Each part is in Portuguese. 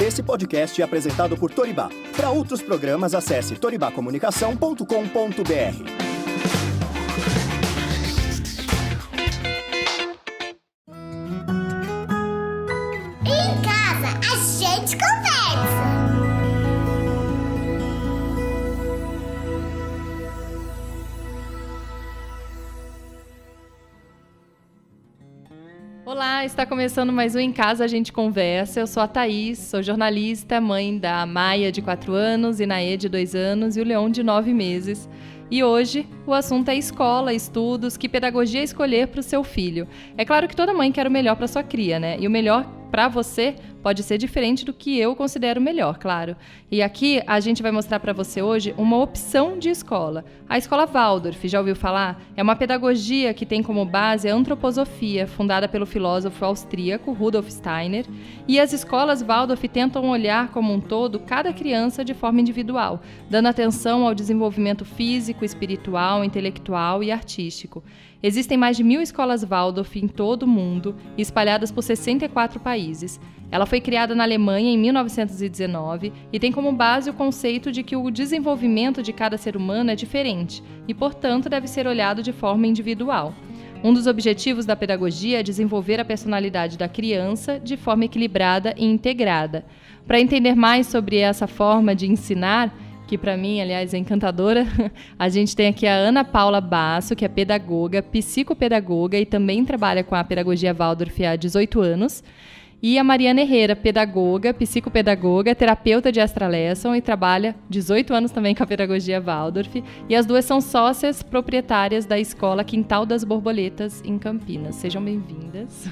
Esse podcast é apresentado por Toribá. Para outros programas, acesse toribacomunicação.com.br. Em casa, a gente conversa. Olá, está começando mais um Em Casa a gente conversa. Eu sou a Thaís, sou jornalista, mãe da Maia de 4 anos, Inaê de 2 anos e o Leon de 9 meses. E hoje o assunto é escola, estudos, que pedagogia escolher para o seu filho. É claro que toda mãe quer o melhor para sua cria, né? E o melhor para você pode ser diferente do que eu considero melhor, claro. E aqui a gente vai mostrar para você hoje uma opção de escola. A escola Waldorf, já ouviu falar? É uma pedagogia que tem como base a antroposofia, fundada pelo filósofo austríaco Rudolf Steiner. E as escolas Waldorf tentam olhar como um todo cada criança de forma individual, dando atenção ao desenvolvimento físico, espiritual, intelectual e artístico. Existem mais de 1.000 escolas Waldorf em todo o mundo, espalhadas por 64 países. Ela foi criada na Alemanha em 1919 e tem como base o conceito de que o desenvolvimento de cada ser humano é diferente e, portanto, deve ser olhado de forma individual. Um dos objetivos da pedagogia é desenvolver a personalidade da criança de forma equilibrada e integrada. Para entender mais sobre essa forma de ensinar, que para mim, aliás, é encantadora, a gente tem aqui a Ana Paula Basso, que é pedagoga, psicopedagoga e também trabalha com a pedagogia Waldorf há 18 anos, e a Mariana Herrera, pedagoga, psicopedagoga, terapeuta de Extra Lesson e trabalha 18 anos também com a pedagogia Waldorf, e as duas são sócias proprietárias da escola Quintal das Borboletas, em Campinas. Sejam bem-vindas.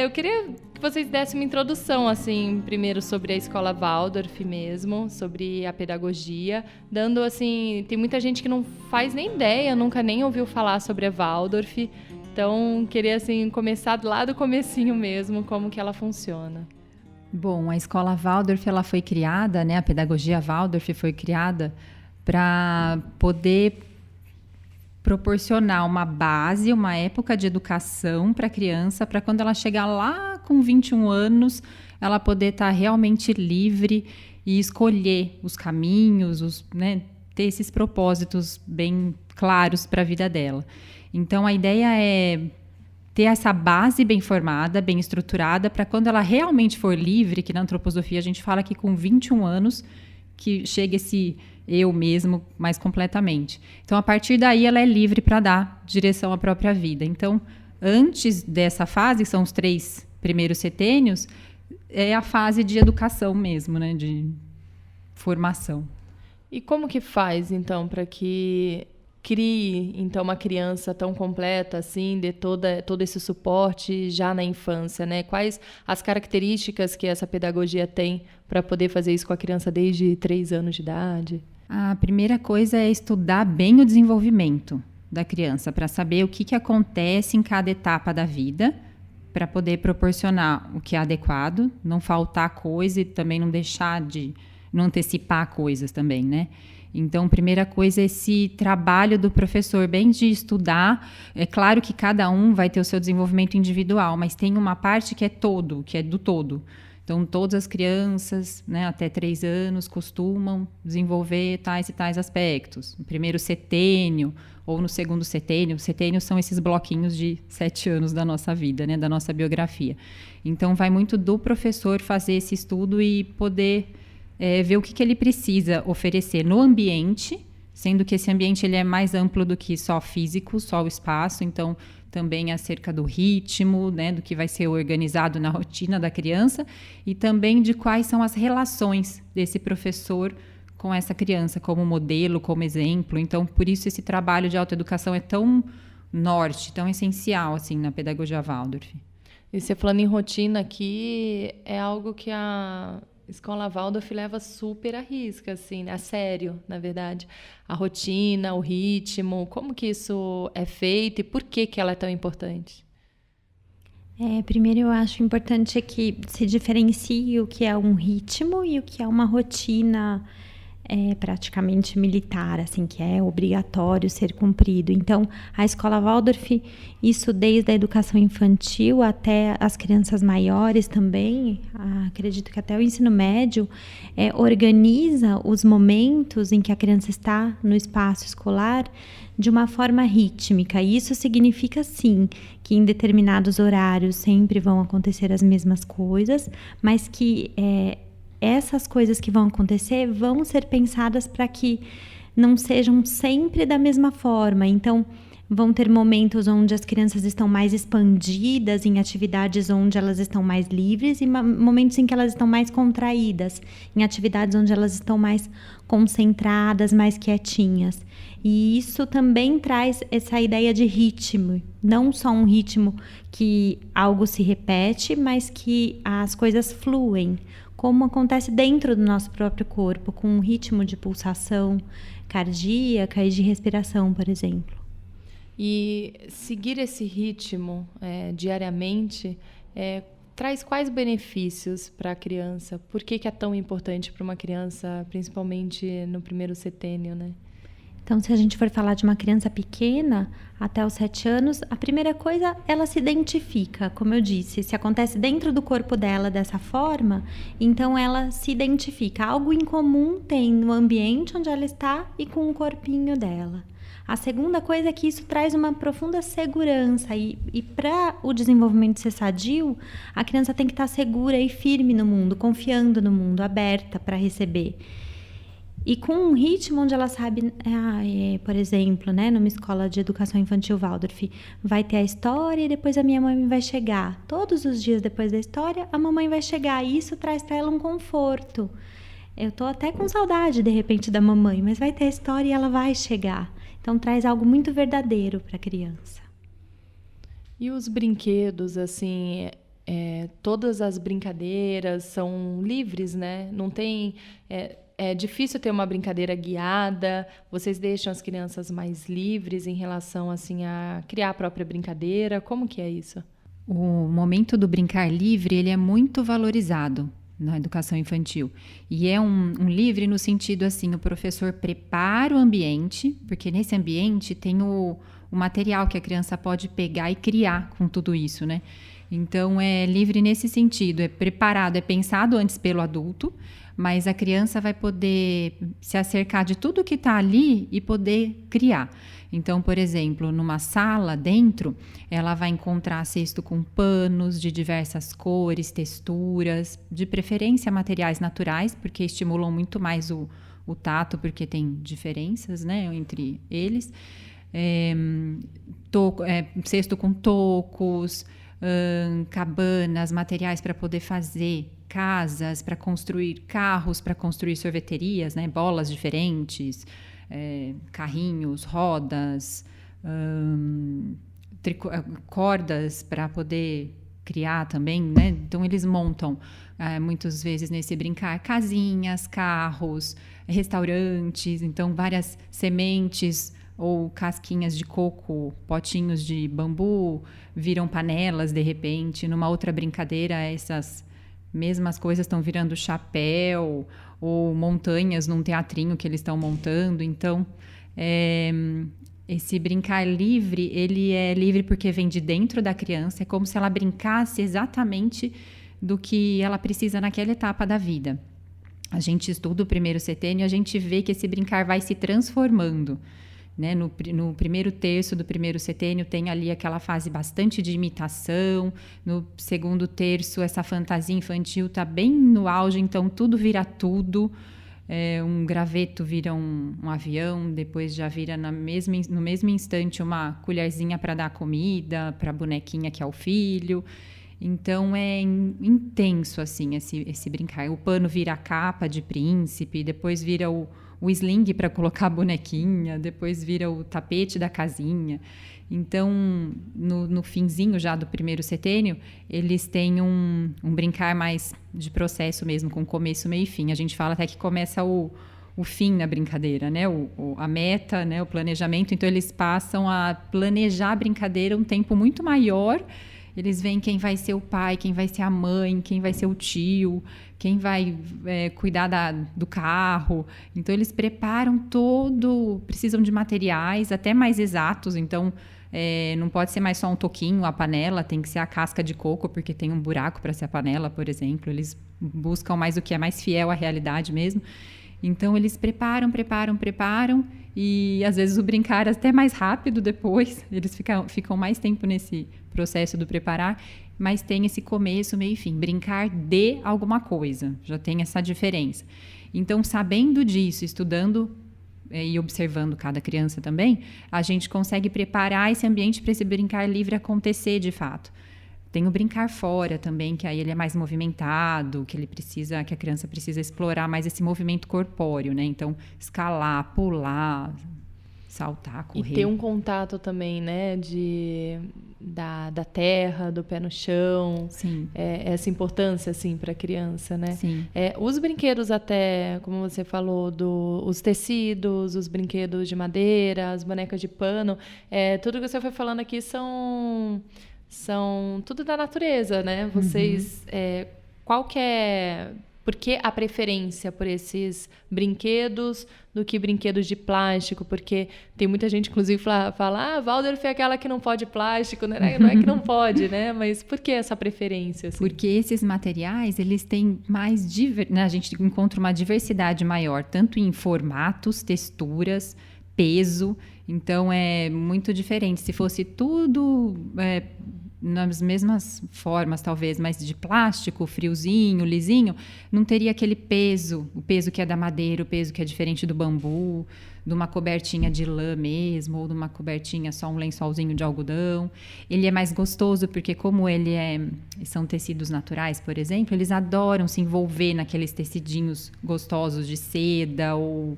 Eu queria que vocês dessem uma introdução, assim, primeiro sobre a escola Waldorf mesmo, sobre a pedagogia, dando, assim, tem muita gente que não faz nem ideia, nunca nem ouviu falar sobre a Waldorf, então queria, assim, começar lá do comecinho mesmo, como que ela funciona. Bom, a escola Waldorf, ela foi criada, né, a pedagogia Waldorf foi criada para poder proporcionar uma base, uma época de educação para a criança, para quando ela chegar lá com 21 anos, ela poder estar realmente livre e escolher os caminhos, né, ter esses propósitos bem claros para a vida dela. Então, a ideia é ter essa base bem formada, bem estruturada, para quando ela realmente for livre, que na antroposofia a gente fala que com 21 anos que chega esse eu mesmo mais completamente. Então, a partir daí, ela é livre para dar direção à própria vida. Então, antes dessa fase, que são os 3 primeiros setênios, é a fase de educação mesmo, né, de formação. E como que faz, então, para que crie, então, uma criança tão completa, assim, de todo esse suporte já na infância, né? Quais as características que essa pedagogia tem para poder fazer isso com a criança desde 3 anos de idade? A primeira coisa é estudar bem o desenvolvimento da criança, para saber o que acontece em cada etapa da vida, para poder proporcionar o que é adequado, não faltar coisa e também não deixar de não antecipar coisas também, né? Então, a primeira coisa é esse trabalho do professor, bem de estudar. É claro que cada um vai ter o seu desenvolvimento individual, mas tem uma parte que é todo, que é do todo. Então, todas as crianças, né, até 3 anos costumam desenvolver tais e tais aspectos. No primeiro setênio ou no segundo setênio. Setênios são esses bloquinhos de 7 anos da nossa vida, né, da nossa biografia. Então, vai muito do professor fazer esse estudo e poder ver o que ele precisa oferecer no ambiente, sendo que esse ambiente ele é mais amplo do que só físico, só o espaço. Então, também acerca do ritmo, né, do que vai ser organizado na rotina da criança e também de quais são as relações desse professor com essa criança, como modelo, como exemplo. Então, por isso esse trabalho de autoeducação é tão norte, tão essencial assim, na pedagogia Waldorf. E você falando em rotina aqui, é algo que a escola Waldorf leva super à risca, assim, a sério, na verdade. A rotina, o ritmo, como que isso é feito e por que que ela é tão importante? Primeiro, eu acho importante que se diferencie o que é um ritmo e o que é uma rotina é praticamente militar, assim, que é obrigatório ser cumprido. Então, a escola Waldorf, isso desde a educação infantil até as crianças maiores também, acredito que até o ensino médio, organiza os momentos em que a criança está no espaço escolar de uma forma rítmica. E isso significa, sim, que em determinados horários sempre vão acontecer as mesmas coisas, mas que essas coisas que vão acontecer vão ser pensadas para que não sejam sempre da mesma forma. Então, vão ter momentos onde as crianças estão mais expandidas, em atividades onde elas estão mais livres, e momentos em que elas estão mais contraídas, em atividades onde elas estão mais concentradas, mais quietinhas. E isso também traz essa ideia de ritmo, não só um ritmo que algo se repete, mas que as coisas fluem, como acontece dentro do nosso próprio corpo, com um ritmo de pulsação cardíaca e de respiração, por exemplo. E seguir esse ritmo diariamente traz quais benefícios para a criança? Por que é tão importante para uma criança, principalmente no primeiro setênio, né? Então, se a gente for falar de uma criança pequena, até os 7 anos, a primeira coisa, ela se identifica, como eu disse. Se acontece dentro do corpo dela dessa forma, então ela se identifica. Algo em comum tem no ambiente onde ela está e com o corpinho dela. A segunda coisa é que isso traz uma profunda segurança e para o desenvolvimento ser sadio, a criança tem que estar segura e firme no mundo, confiando no mundo, aberta para receber. E com um ritmo onde ela sabe, por exemplo, né, numa escola de educação infantil Waldorf, vai ter a história e depois a minha mãe vai chegar. Todos os dias depois da história, a mamãe vai chegar. E isso traz para ela um conforto. Eu tô até com saudade, de repente, da mamãe, mas vai ter a história e ela vai chegar. Então, traz algo muito verdadeiro para a criança. E os brinquedos, assim, todas as brincadeiras são livres, né? Não tem... É difícil ter uma brincadeira guiada. Vocês deixam as crianças mais livres em relação, assim, a criar a própria brincadeira? Como que é isso? O momento do brincar livre, ele é muito valorizado na educação infantil. E é um livre no sentido, assim, o professor prepara o ambiente, porque nesse ambiente tem o material que a criança pode pegar e criar com tudo isso, né? Então, é livre nesse sentido, é preparado, é pensado antes pelo adulto, mas a criança vai poder se acercar de tudo que está ali e poder criar. Então, por exemplo, numa sala dentro, ela vai encontrar cesto com panos de diversas cores, texturas, de preferência materiais naturais, porque estimulam muito mais o tato, porque tem diferenças, né, entre eles. Cesto com tocos, cabanas, materiais para poder fazer casas, para construir carros, para construir sorveterias, né? Bolas diferentes, carrinhos, rodas, cordas para poder criar também, né? Então eles montam muitas vezes nesse brincar casinhas, carros, restaurantes, então várias sementes ou casquinhas de coco, potinhos de bambu, viram panelas de repente. Numa outra brincadeira, essas mesmas coisas estão virando chapéu ou montanhas num teatrinho que eles estão montando. Então, esse brincar livre, ele é livre porque vem de dentro da criança, é como se ela brincasse exatamente do que ela precisa naquela etapa da vida. A gente estuda o primeiro setênio e a gente vê que esse brincar vai se transformando. Né? No primeiro terço do primeiro setênio tem ali aquela fase bastante de imitação. No segundo terço, essa fantasia infantil está bem no auge, então tudo vira tudo. Um graveto vira um avião, depois já vira no mesmo instante uma colherzinha para dar comida para a bonequinha que é o filho. Então é intenso assim esse brincar. O pano vira a capa de príncipe, depois vira o sling para colocar a bonequinha, depois vira o tapete da casinha. Então, no finzinho já do primeiro setênio, eles têm um brincar mais de processo mesmo, com começo, meio e fim. A gente fala até que começa o fim na brincadeira, né? A meta, né? O planejamento. Então, eles passam a planejar a brincadeira um tempo muito maior. eles veem quem vai ser o pai, quem vai ser a mãe, quem vai ser o tio, quem vai cuidar do carro. Então, eles preparam precisam de materiais até mais exatos. Então, não pode ser mais só um toquinho, a panela, tem que ser a casca de coco, porque tem um buraco para ser a panela, por exemplo. Eles buscam mais o que é mais fiel à realidade mesmo. Então, eles preparam, e às vezes o brincar é até mais rápido depois. Eles ficam mais tempo nesse processo do preparar, mas tem esse começo, meio e fim. Brincar de alguma coisa, já tem essa diferença. Então, sabendo disso, estudando e observando cada criança também, a gente consegue preparar esse ambiente para esse brincar livre acontecer de fato. Tem o brincar fora também, que aí ele é mais movimentado, que a criança precisa explorar mais esse movimento corpóreo, né? Então, escalar, pular, saltar, correr. E ter um contato também, né, da terra, do pé no chão. Sim. Essa importância, assim, para a criança, né? Sim. Os brinquedos até, como você falou, os tecidos, os brinquedos de madeira, as bonecas de pano, tudo que você foi falando aqui são tudo da natureza, né? Vocês, qual que é... Por que a preferência por esses brinquedos do que brinquedos de plástico? Porque tem muita gente, inclusive, fala Waldorf é aquela que não pode plástico, né? Não é que não pode, né? Mas por que essa preferência? Assim? Porque esses materiais, eles têm mais... né? A gente encontra uma diversidade maior, tanto em formatos, texturas, peso. Então, é muito diferente. Se fosse tudo... nas mesmas formas, talvez, mas de plástico, friozinho, lisinho, não teria aquele peso, o peso que é da madeira, o peso que é diferente do bambu, de uma cobertinha de lã mesmo, ou de uma cobertinha só um lençolzinho de algodão. Ele é mais gostoso porque como são tecidos naturais, por exemplo, eles adoram se envolver naqueles tecidinhos gostosos de seda ou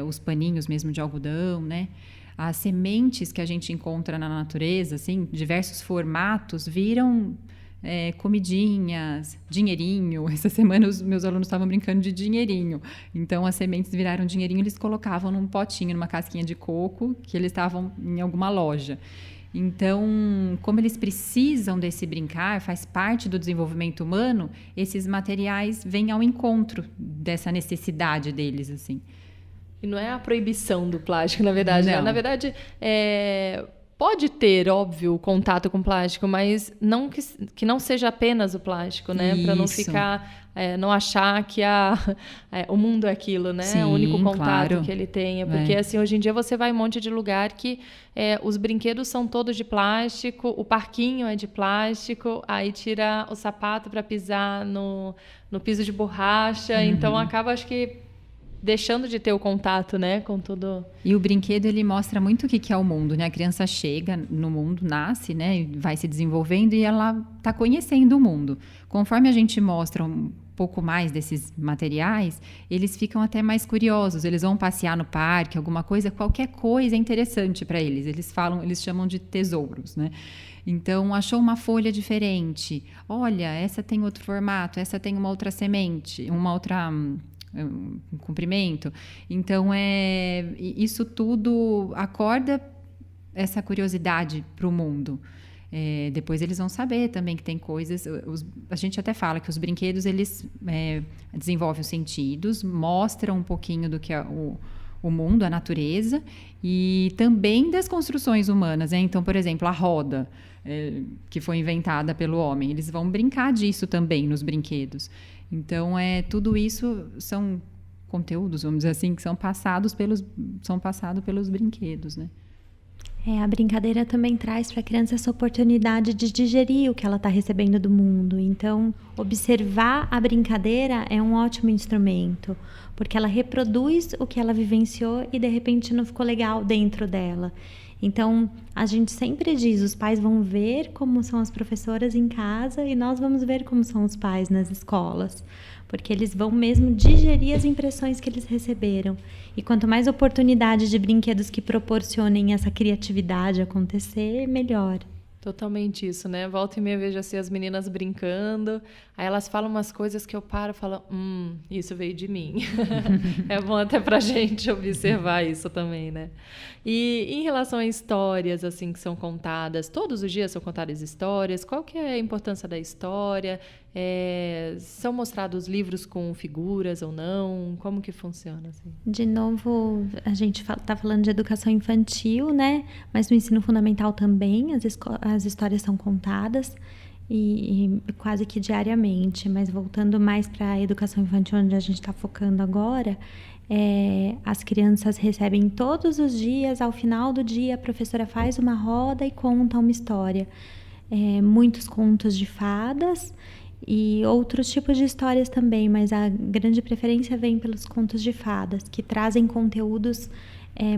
os paninhos mesmo de algodão, né? As sementes que a gente encontra na natureza, assim, diversos formatos, viram comidinhas, dinheirinho. Essa semana os meus alunos estavam brincando de dinheirinho. Então, as sementes viraram dinheirinho, eles colocavam num potinho, numa casquinha de coco, que eles estavam em alguma loja. Então, como eles precisam desse brincar, faz parte do desenvolvimento humano, esses materiais vêm ao encontro dessa necessidade deles, assim. E não é a proibição do plástico, na verdade. Né? Na verdade, pode ter, óbvio, contato com plástico, mas não que não seja apenas o plástico, né? Para não ficar, não achar que o mundo é aquilo, né? Sim, o único contato claro. que ele tenha. Porque, assim, hoje em dia você vai em um monte de lugar que os brinquedos são todos de plástico, o parquinho é de plástico, aí tira o sapato para pisar no piso de borracha. Então, acaba, acho que, deixando de ter o contato, né, com tudo. E o brinquedo, ele mostra muito o que é o mundo, né? A criança chega no mundo, nasce, né, vai se desenvolvendo e ela está conhecendo o mundo. Conforme a gente mostra um pouco mais desses materiais, eles ficam até mais curiosos. Eles vão passear no parque, alguma coisa, qualquer coisa é interessante para eles. Eles chamam de tesouros, né? Então, achou uma folha diferente. Olha, essa tem outro formato, essa tem uma outra semente, uma outra... um comprimento. Então, isso tudo acorda essa curiosidade para o mundo. Depois eles vão saber também que tem coisas... a gente até fala que os brinquedos, eles desenvolvem os sentidos, mostram um pouquinho do que é o mundo, a natureza, e também das construções humanas, né? Então, por exemplo, a roda, que foi inventada pelo homem, eles vão brincar disso também nos brinquedos. Então, tudo isso são conteúdos, vamos dizer assim, que são passados pelos brinquedos, né? A brincadeira também traz para a criança essa oportunidade de digerir o que ela está recebendo do mundo. Então, observar a brincadeira é um ótimo instrumento, porque ela reproduz o que ela vivenciou e, de repente, não ficou legal dentro dela. Então, a gente sempre diz, os pais vão ver como são as professoras em casa e nós vamos ver como são os pais nas escolas, porque eles vão mesmo digerir as impressões que eles receberam. E quanto mais oportunidade de brinquedos que proporcionem essa criatividade acontecer, melhor. Totalmente isso, né? Volta e meia eu vejo assim as meninas brincando, aí elas falam umas coisas que eu paro e falo, isso veio de mim. É bom até pra gente observar isso também, né? E em relação a histórias, assim, que são contadas, todos os dias são contadas histórias, qual que é a importância da história? São mostrados livros com figuras ou não? Como que funciona, assim? De novo, a gente tá falando de educação infantil, né? Mas no ensino fundamental também, as histórias são contadas e quase que diariamente. Mas voltando mais para a educação infantil, onde a gente está focando agora, as crianças recebem todos os dias, ao final do dia, a professora faz uma roda e conta uma história. Muitos contos de fadas e outros tipos de histórias também, mas a grande preferência vem pelos contos de fadas, que trazem conteúdos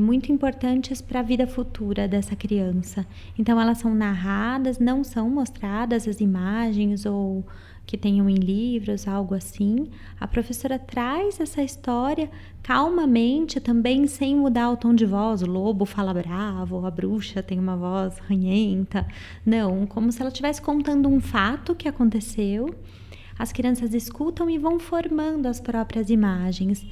muito importantes para a vida futura dessa criança. Então, elas são narradas, não são mostradas as imagens ou que tenham em livros, algo assim. A professora traz essa história calmamente, também sem mudar o tom de voz. O lobo fala bravo, a bruxa tem uma voz ranhenta. Não, como se ela estivesse contando um fato que aconteceu. As crianças escutam e vão formando as próprias imagens.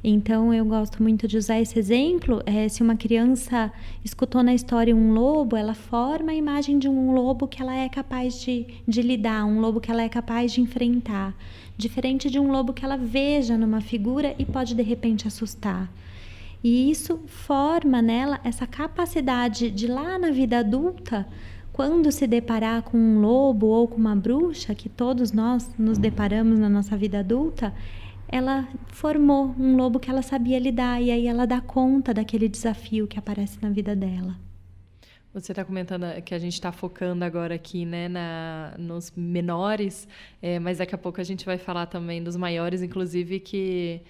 Então, eu gosto muito de usar esse exemplo. Se uma criança escutou na história um lobo, ela forma a imagem de um lobo que ela é capaz de lidar, um lobo que ela é capaz de enfrentar. Diferente de um lobo que ela veja numa figura e pode, de repente, assustar. E isso forma nela essa capacidade de, lá na vida adulta, quando se deparar com um lobo ou com uma bruxa, que todos nós nos deparamos na nossa vida adulta, ela formou um lobo que ela sabia lidar e aí ela dá conta daquele desafio que aparece na vida dela. Você está comentando que a gente está focando agora aqui, né, nos menores, mas daqui a pouco a gente vai falar também dos maiores, inclusive que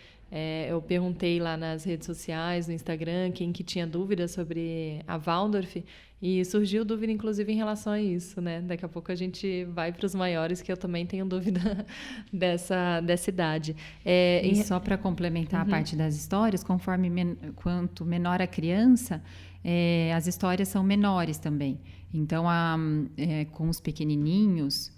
eu perguntei lá nas redes sociais, no Instagram, quem que tinha dúvida sobre a Waldorf, e surgiu dúvida, inclusive, em relação a isso, né? Daqui a pouco a gente vai para os maiores, que eu também tenho dúvida dessa idade. E só para complementar a parte das histórias, quanto menor a criança, as histórias são menores também. Então, com os pequenininhos,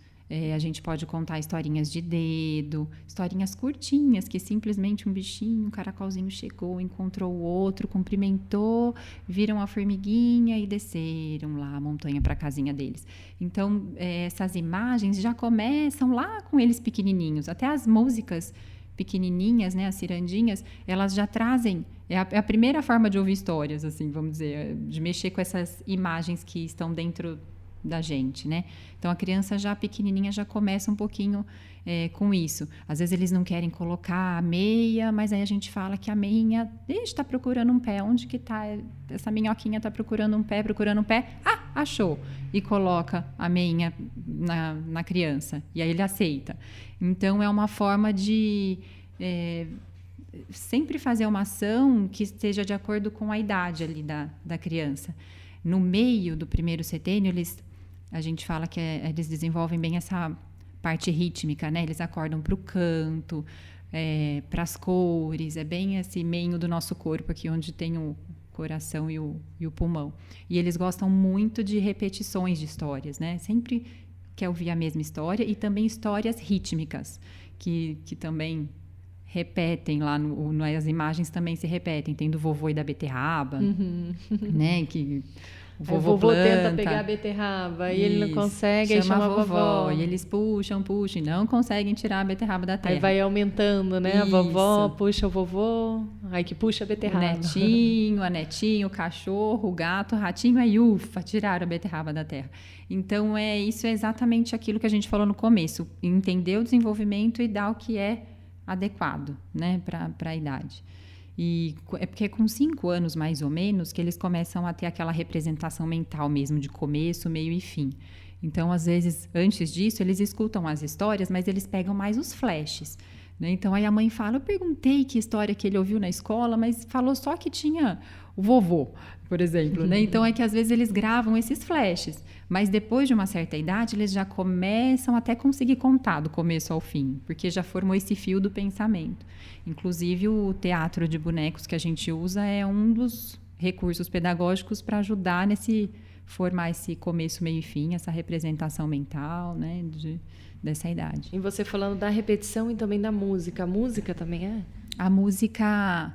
a gente pode contar historinhas de dedo, historinhas curtinhas, que simplesmente um bichinho, um caracolzinho chegou, encontrou o outro, cumprimentou, viram a formiguinha e desceram lá a montanha para a casinha deles. Então, essas imagens já começam lá com eles pequenininhos. Até as músicas pequenininhas, né, as cirandinhas, elas já trazem... É a primeira forma de ouvir histórias, assim, vamos dizer, de mexer com essas imagens que estão dentro da gente, né? Então, a criança já pequenininha já começa um pouquinho com isso. Às vezes, eles não querem colocar a meia, mas aí a gente fala que a meinha, está procurando um pé. Onde que está? Essa minhoquinha está procurando um pé. Ah, achou! E coloca a meinha na criança. E aí ele aceita. Então, é uma forma de... sempre fazer uma ação que esteja de acordo com a idade ali da criança. No meio do primeiro setênio, a gente fala que eles desenvolvem bem essa parte rítmica, né? Eles acordam para o canto, para as cores, é bem esse meio do nosso corpo aqui, onde tem o coração e o pulmão. E eles gostam muito de repetições de histórias, né? Sempre quer ouvir a mesma história e também histórias rítmicas, que também repetem lá, as imagens também se repetem. Tem do vovô e da beterraba, né? Que o vovô tenta pegar a beterraba e ele não consegue, aí chama a vovó. E eles puxam e não conseguem tirar a beterraba da terra. Aí vai aumentando, né? Isso. A vovó puxa o vovô, aí que puxa a beterraba. A netinha, o cachorro, o gato, o ratinho, aí ufa, tiraram a beterraba da terra. Então, isso é exatamente aquilo que a gente falou no começo. Entender o desenvolvimento e dar o que é adequado, né, para a idade. E é porque é com 5 anos, mais ou menos, que eles começam a ter aquela representação mental mesmo, de começo, meio e fim. Então, às vezes, antes disso, eles escutam as histórias, mas eles pegam mais os flashes, né? Então, aí a mãe fala, eu perguntei que história que ele ouviu na escola, mas falou só que tinha o vovô, por exemplo, né? Então, é que às vezes eles gravam esses flashes, mas depois de uma certa idade, eles já começam até conseguir contar do começo ao fim, porque já formou esse fio do pensamento. Inclusive, o teatro de bonecos que a gente usa é um dos recursos pedagógicos para ajudar nesse formar esse começo, meio e fim, essa representação mental, né, dessa idade. E você falando da repetição e também da música. A música também é? A música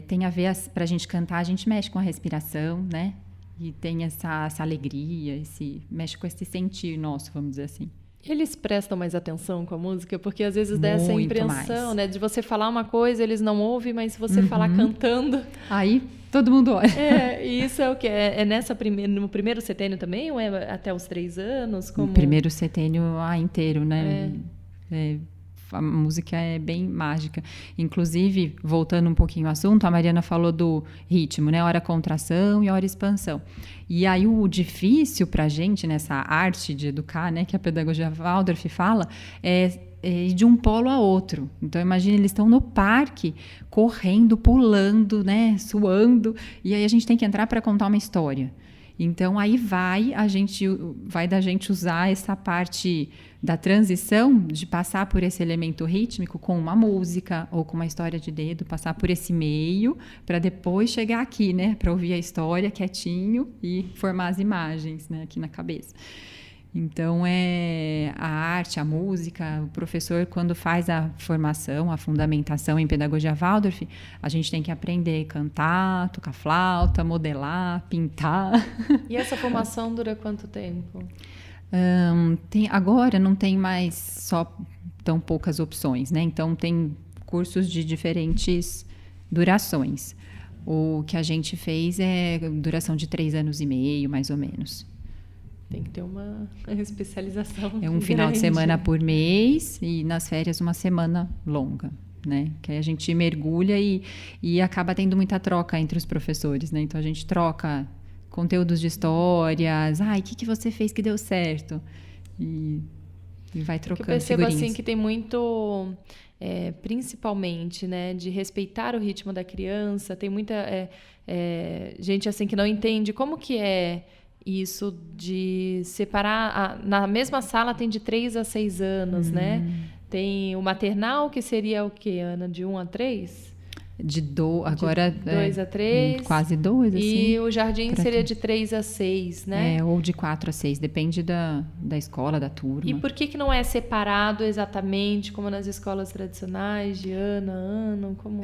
tem a ver, para a gente cantar, a gente mexe com a respiração, né? E tem essa alegria, mexe com esse sentir nosso, vamos dizer assim. Eles prestam mais atenção com a música? Porque às vezes dá essa Muito impressão, mais. né? De você falar uma coisa, eles não ouvem, mas se você falar cantando... Aí todo mundo olha. E isso é o quê? No primeiro setênio também? Ou é até os 3 anos? No primeiro setênio inteiro, né? A música é bem mágica. Inclusive, voltando um pouquinho ao assunto, a Mariana falou do ritmo, né? Hora contração e hora expansão. E aí o difícil para a gente nessa arte de educar, né? Que a pedagogia Waldorf fala, é de um polo a outro. Então, imagine, eles estão no parque, correndo, pulando, né? Suando. E aí a gente tem que entrar para contar uma história. Então, aí vai da gente usar essa parte da transição, de passar por esse elemento rítmico com uma música ou com uma história de dedo, passar por esse meio, para depois chegar aqui, né? Para ouvir a história quietinho e formar as imagens, né? Aqui na cabeça. Então, a arte, a música, o professor, quando faz a formação, a fundamentação em pedagogia Waldorf, a gente tem que aprender a cantar, tocar flauta, modelar, pintar. E essa formação dura quanto tempo? Agora não tem mais só tão poucas opções, né? Então, tem cursos de diferentes durações. O que a gente fez é duração de 3 anos e meio, mais ou menos. Tem que ter uma especialização. É um final de semana por mês e nas férias uma semana longa, né? Que aí a gente mergulha e acaba tendo muita troca entre os professores, né? Então a gente troca conteúdos de histórias. O que você fez que deu certo? E vai trocando figurinhas. Eu percebo assim que tem muito, principalmente, né, de respeitar o ritmo da criança. Tem muita gente assim que não entende como que é isso de separar... Na mesma sala tem de 3 a 6 anos, né? Tem o maternal, que seria o quê, Ana? De 1 a 3? Agora... De 2 a 3. Quase 2, assim. E o jardim seria de 3 a 6, né? Ou de 4 a 6, depende da escola, da turma. E por que não é separado exatamente, como nas escolas tradicionais, de ano a ano? Como...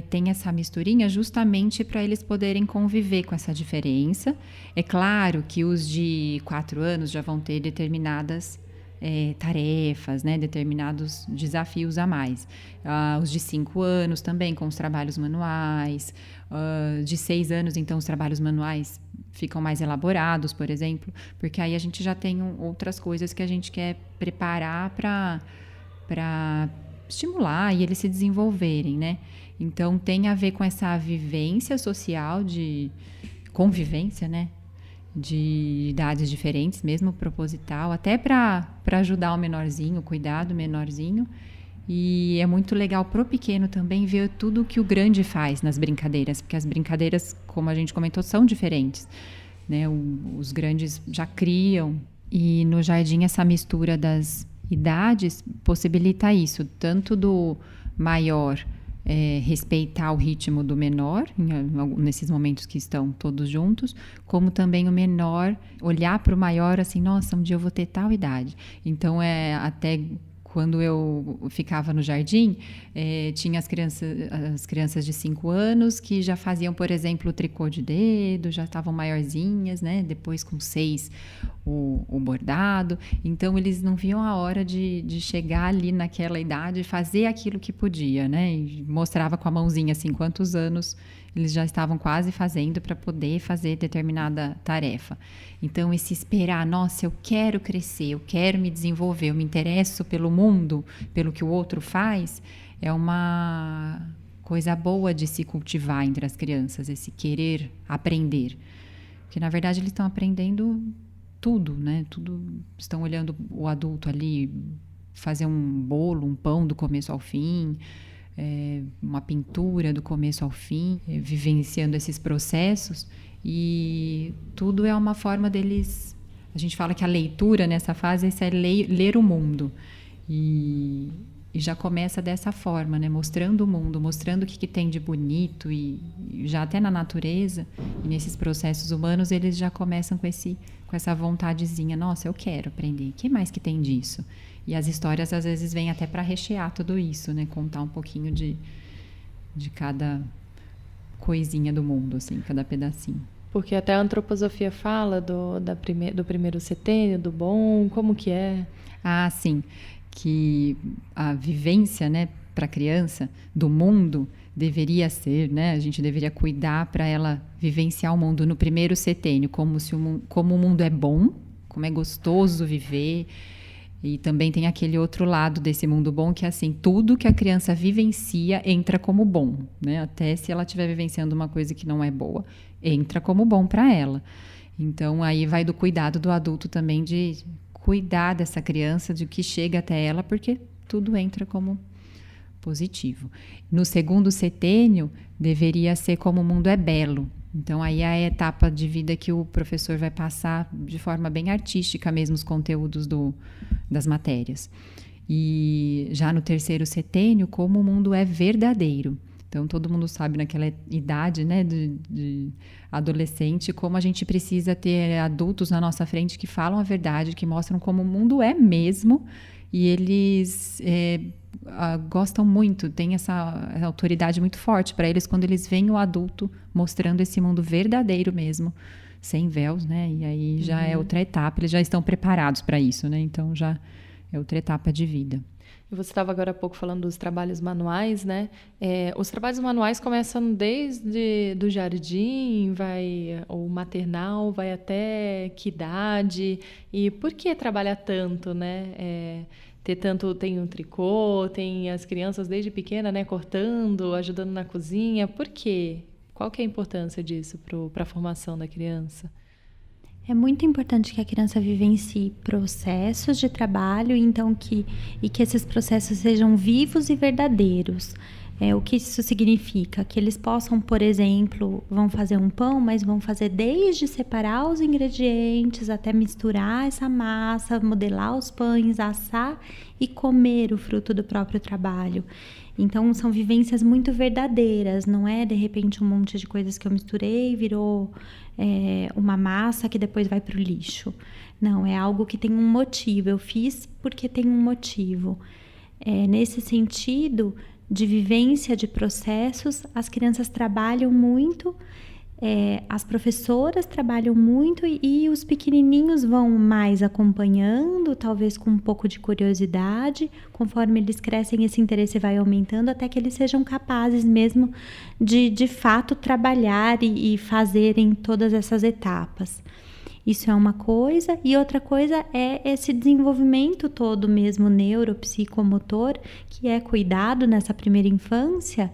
Tem essa misturinha justamente para eles poderem conviver com essa diferença. É claro que os de 4 anos já vão ter determinadas tarefas, né? Determinados desafios a mais. Os de 5 anos também, com os trabalhos manuais. De 6 anos, então, os trabalhos manuais ficam mais elaborados, por exemplo, porque aí a gente já tem outras coisas que a gente quer preparar para estimular e eles se desenvolverem, né? Então, tem a ver com essa vivência social, de convivência, né? De idades diferentes, mesmo proposital, até para ajudar o menorzinho, cuidar do menorzinho. E é muito legal pro pequeno também ver tudo que o grande faz nas brincadeiras, porque as brincadeiras, como a gente comentou, são diferentes, né? Os grandes já criam, e no jardim essa mistura das idades possibilita isso, tanto do maior respeitar o ritmo do menor, nesses momentos que estão todos juntos, como também o menor olhar para o maior assim, nossa, um dia eu vou ter tal idade. Então, até quando eu ficava no jardim, tinha as crianças de 5 anos que já faziam, por exemplo, o tricô de dedo, já estavam maiorzinhas, né? Depois com 6 o bordado. Então, eles não viam a hora de chegar ali naquela idade e fazer aquilo que podia, né? E mostrava com a mãozinha assim quantos anos eles já estavam quase fazendo para poder fazer determinada tarefa. Então, esse esperar, nossa, eu quero crescer, eu quero me desenvolver, eu me interesso pelo mundo, pelo que o outro faz, é uma coisa boa de se cultivar entre as crianças, esse querer aprender. Porque, na verdade, eles estão aprendendo tudo, né? Tudo, estão olhando o adulto ali fazer um bolo, um pão do começo ao fim, uma pintura do começo ao fim, vivenciando esses processos, e tudo é uma forma deles... A gente fala que a leitura nessa fase é ler o mundo, e E já começa dessa forma, né? Mostrando o mundo, mostrando o que tem de bonito e já até na natureza e nesses processos humanos eles já começam com essa vontadezinha. Nossa, eu quero aprender. O que mais que tem disso? E as histórias às vezes vêm até para rechear tudo isso, né? Contar um pouquinho de cada coisinha do mundo, assim, cada pedacinho. Porque até a antroposofia fala do primeiro setênio, do bom, como que é? Ah, sim. Que a vivência, né, para a criança do mundo deveria ser, né, a gente deveria cuidar para ela vivenciar o mundo no primeiro setênio, como o mundo é bom, como é gostoso viver. E também tem aquele outro lado desse mundo bom que é assim, tudo que a criança vivencia entra como bom, né? Até se ela estiver vivenciando uma coisa que não é boa, entra como bom para ela. Então aí vai do cuidado do adulto também de cuidar dessa criança, de que chega até ela, porque tudo entra como positivo. No segundo setênio, deveria ser como o mundo é belo. Então, aí é a etapa de vida que o professor vai passar de forma bem artística mesmo os conteúdos das matérias. E já no terceiro setênio, como o mundo é verdadeiro. Então, todo mundo sabe naquela idade, né, de adolescente, como a gente precisa ter adultos na nossa frente que falam a verdade, que mostram como o mundo é mesmo. E eles gostam muito, tem essa autoridade muito forte para eles quando eles veem o adulto mostrando esse mundo verdadeiro mesmo, sem véus, né? E aí já é outra etapa, eles já estão preparados para isso, né? Então já é outra etapa de vida. E você estava agora há pouco falando dos trabalhos manuais, né? Os trabalhos manuais começam desde do jardim, o maternal, vai até que idade? E por que trabalhar tanto, né? Tem um tricô, tem as crianças desde pequena, né? Cortando, ajudando na cozinha. Por quê? Qual que é a importância disso para a formação da criança? É muito importante que a criança vivencie processos de trabalho, então que esses processos sejam vivos e verdadeiros. O que isso significa? Que eles possam, por exemplo, vão fazer um pão, mas vão fazer desde separar os ingredientes até misturar essa massa, modelar os pães, assar e comer o fruto do próprio trabalho. Então, são vivências muito verdadeiras, não é de repente um monte de coisas que eu misturei e virou uma massa que depois vai para o lixo. Não, é algo que tem um motivo, eu fiz porque tem um motivo. Nesse sentido de vivência de processos, as crianças trabalham muito, as professoras trabalham muito e os pequenininhos vão mais acompanhando, talvez com um pouco de curiosidade. Conforme eles crescem, esse interesse vai aumentando até que eles sejam capazes mesmo de fato trabalhar e fazerem todas essas etapas. Isso é uma coisa, e outra coisa é esse desenvolvimento todo mesmo neuropsicomotor, que é cuidado nessa primeira infância,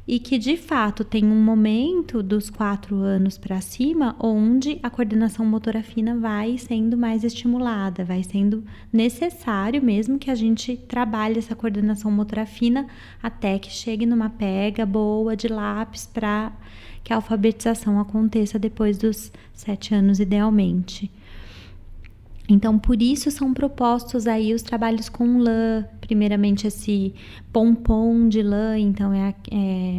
e que de fato tem um momento dos 4 anos para cima onde a coordenação motora fina vai sendo mais estimulada, vai sendo necessário mesmo que a gente trabalhe essa coordenação motora fina até que chegue numa pega boa de lápis para que a alfabetização aconteça depois dos 7 anos idealmente. Então, por isso são propostos aí os trabalhos com lã, primeiramente esse pompom de lã, então é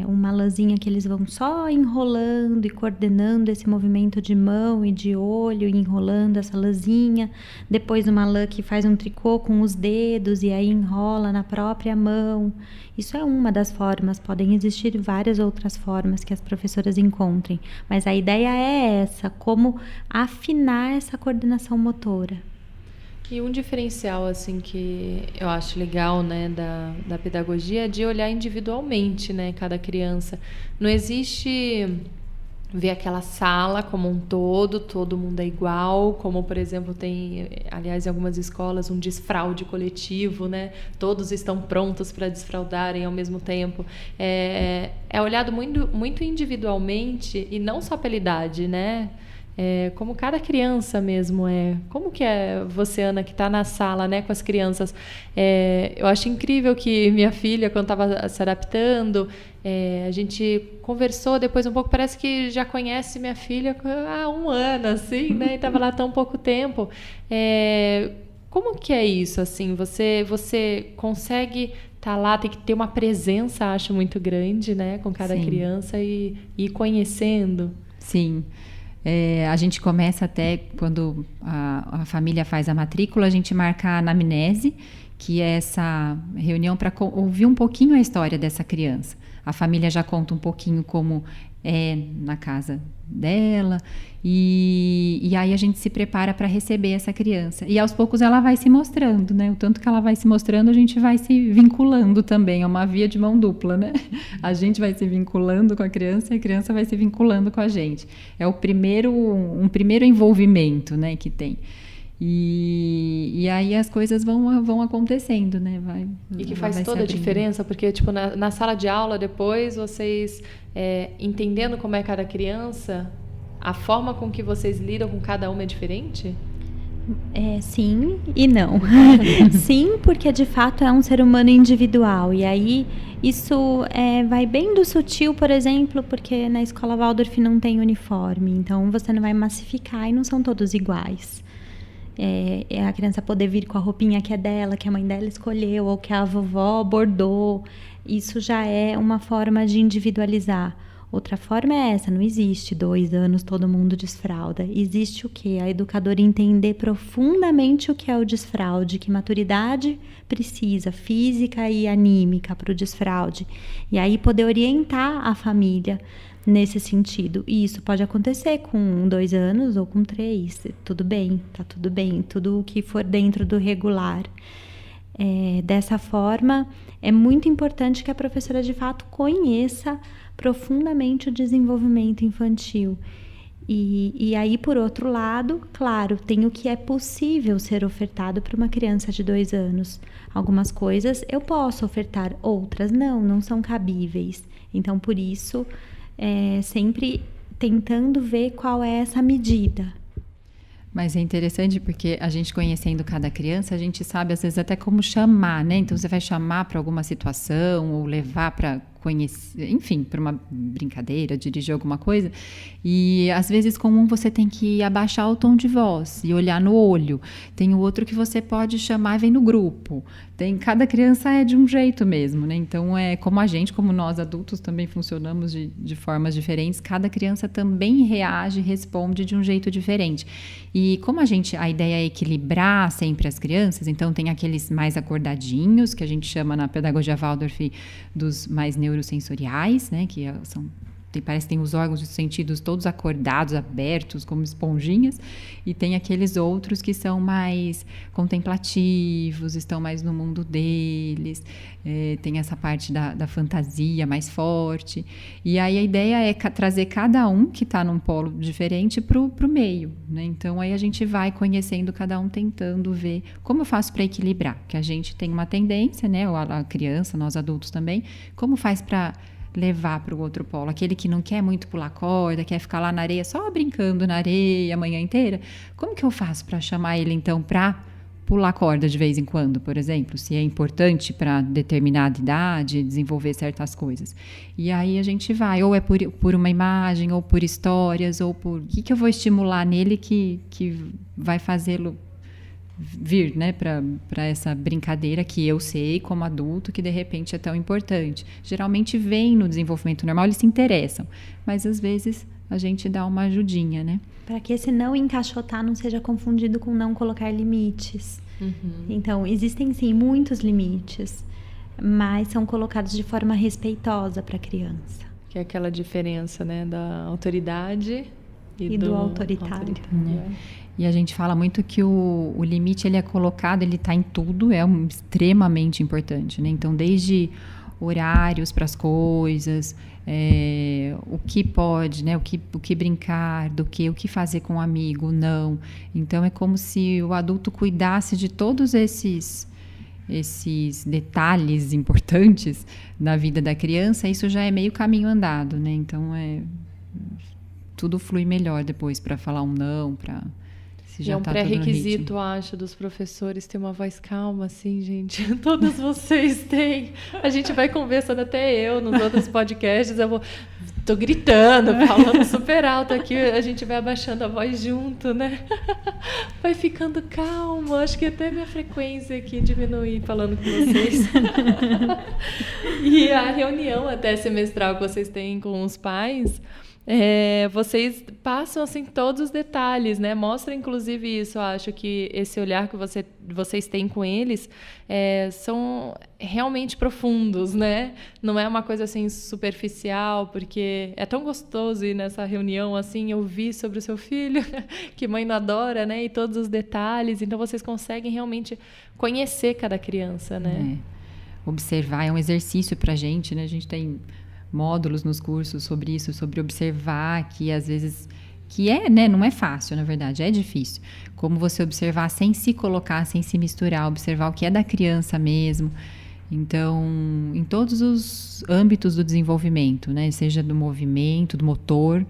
uma lãzinha que eles vão só enrolando e coordenando esse movimento de mão e de olho, enrolando essa lãzinha, depois uma lã que faz um tricô com os dedos e aí enrola na própria mão. Isso é uma das formas, podem existir várias outras formas que as professoras encontrem, mas a ideia é essa, como afinar essa coordenação motora. E um diferencial, assim, que eu acho legal, né, da pedagogia é de olhar individualmente, né, cada criança. Não existe ver aquela sala como um todo mundo é igual, como, por exemplo, tem, aliás, em algumas escolas, um desfraude coletivo, né? Todos estão prontos para desfraudarem ao mesmo tempo. É olhado muito, muito individualmente e não só pela idade, né? Como cada criança mesmo é. Como que é você, Ana, que está na sala, né, com as crianças? Eu acho incrível que minha filha, quando estava se adaptando, a gente conversou depois um pouco, parece que já conhece minha filha há 1 ano, assim, né? E estava lá tão pouco tempo. Como que é isso, assim? Você consegue estar lá, tem que ter uma presença, acho, muito grande, né? Com cada Sim. criança e ir conhecendo. Sim. A gente começa até quando a família faz a matrícula, a gente marca a anamnese, que é essa reunião para ouvir um pouquinho a história dessa criança. A família já conta um pouquinho como é na casa dela e aí a gente se prepara para receber essa criança. E aos poucos ela vai se mostrando, né? O tanto que ela vai se mostrando, a gente vai se vinculando também. É uma via de mão dupla, né? A gente vai se vinculando com a criança e a criança vai se vinculando com a gente. É um primeiro envolvimento, né, que tem. E aí as coisas vão acontecendo, né? E que faz toda a diferença, porque tipo, na sala de aula, depois, vocês entendendo como é cada criança, a forma com que vocês lidam com cada uma é diferente? Sim e não. Sim, porque de fato é um ser humano individual. E aí isso vai bem do sutil, por exemplo, porque na escola Waldorf não tem uniforme. Então você não vai massificar e não são todos iguais. A criança poder vir com a roupinha que é dela, que a mãe dela escolheu, ou que a vovó bordou. Isso já é uma forma de individualizar. Outra forma é essa, não existe 2 anos todo mundo desfralda. Existe o quê? A educadora entender profundamente o que é o desfraude, que maturidade precisa, física e anímica para o desfraude. E aí poder orientar a família nesse sentido. E isso pode acontecer com 2 anos ou com 3. Tudo bem, tá tudo bem. Tudo o que for dentro do regular. Dessa forma, é muito importante que a professora de fato conheça profundamente o desenvolvimento infantil. E aí, por outro lado, claro, tem o que é possível ser ofertado para uma criança de 2 anos. Algumas coisas eu posso ofertar, outras não são cabíveis. Então, por isso, sempre tentando ver qual é essa medida. Mas é interessante porque a gente conhecendo cada criança, a gente sabe às vezes até como chamar, né? Então você vai chamar para alguma situação ou levar para conhecer, enfim, para uma brincadeira, dirigir alguma coisa. E às vezes com um você tem que abaixar o tom de voz e olhar no olho. Tem o outro que você pode chamar e vem no grupo. Cada criança é de um jeito mesmo, né? Então como nós adultos também funcionamos de formas diferentes, cada criança também reage e responde de um jeito diferente. E como a ideia é equilibrar sempre as crianças, então tem aqueles mais acordadinhos, que a gente chama na pedagogia Waldorf dos mais neurosensoriais, né, que parece que tem os órgãos dos sentidos todos acordados, abertos, como esponjinhas, e tem aqueles outros que são mais contemplativos, estão mais no mundo deles, tem essa parte da fantasia mais forte, e aí a ideia é trazer cada um que está num polo diferente para o meio, né? Então aí a gente vai conhecendo cada um, tentando ver como eu faço para equilibrar, que a gente tem uma tendência, né, a criança, nós adultos também, como faz para levar para o outro polo, aquele que não quer muito pular corda, quer ficar lá na areia só brincando na areia a manhã inteira, como que eu faço para chamar ele então para pular corda de vez em quando, por exemplo, se é importante para determinada idade desenvolver certas coisas. E aí a gente vai, ou é por uma imagem, ou por histórias, ou por o que eu vou estimular nele que vai fazê-lo vir, né, para essa brincadeira que eu sei como adulto que de repente é tão importante. Geralmente vem no desenvolvimento normal, eles se interessam, mas às vezes a gente dá uma ajudinha, né? Para que esse não encaixotar não seja confundido com não colocar limites. Então, existem sim muitos limites, mas são colocados de forma respeitosa para a criança. Que é aquela diferença, né, da autoridade e do autoritário. E a gente fala muito que o limite ele é colocado, ele está em tudo, extremamente importante, né? Então, desde horários para as coisas, o que pode, né? O que brincar, o que fazer com um amigo, não. Então, é como se o adulto cuidasse de todos esses detalhes importantes na vida da criança. Isso já é meio caminho andado, né? Então, tudo flui melhor depois para falar um não, para... E é um pré-requisito, acho, dos professores ter uma voz calma, assim, gente. Todos vocês têm. A gente vai conversando, até eu, nos outros podcasts. Eu vou Tô gritando, falando super alto aqui, a gente vai abaixando a voz junto, né? Vai ficando calmo, acho que até minha frequência aqui diminui falando com vocês. E a reunião até semestral que vocês têm com os pais, vocês passam assim todos os detalhes, né? Mostra inclusive isso, eu acho que esse olhar que vocês têm com eles são realmente profundos, né? Não é uma coisa assim superficial, porque é tão gostoso ir nessa reunião assim, ouvir sobre o seu filho, que mãe não adora, né? E todos os detalhes, então vocês conseguem realmente conhecer cada criança, né? Observar é um exercício pra gente, né? A gente tem módulos nos cursos sobre isso, sobre observar, que às vezes, né, não é fácil, na verdade, é difícil. Como você observar sem se colocar, sem se misturar, observar o que é da criança mesmo. Então, em todos os âmbitos do desenvolvimento, né, seja do movimento, do motor,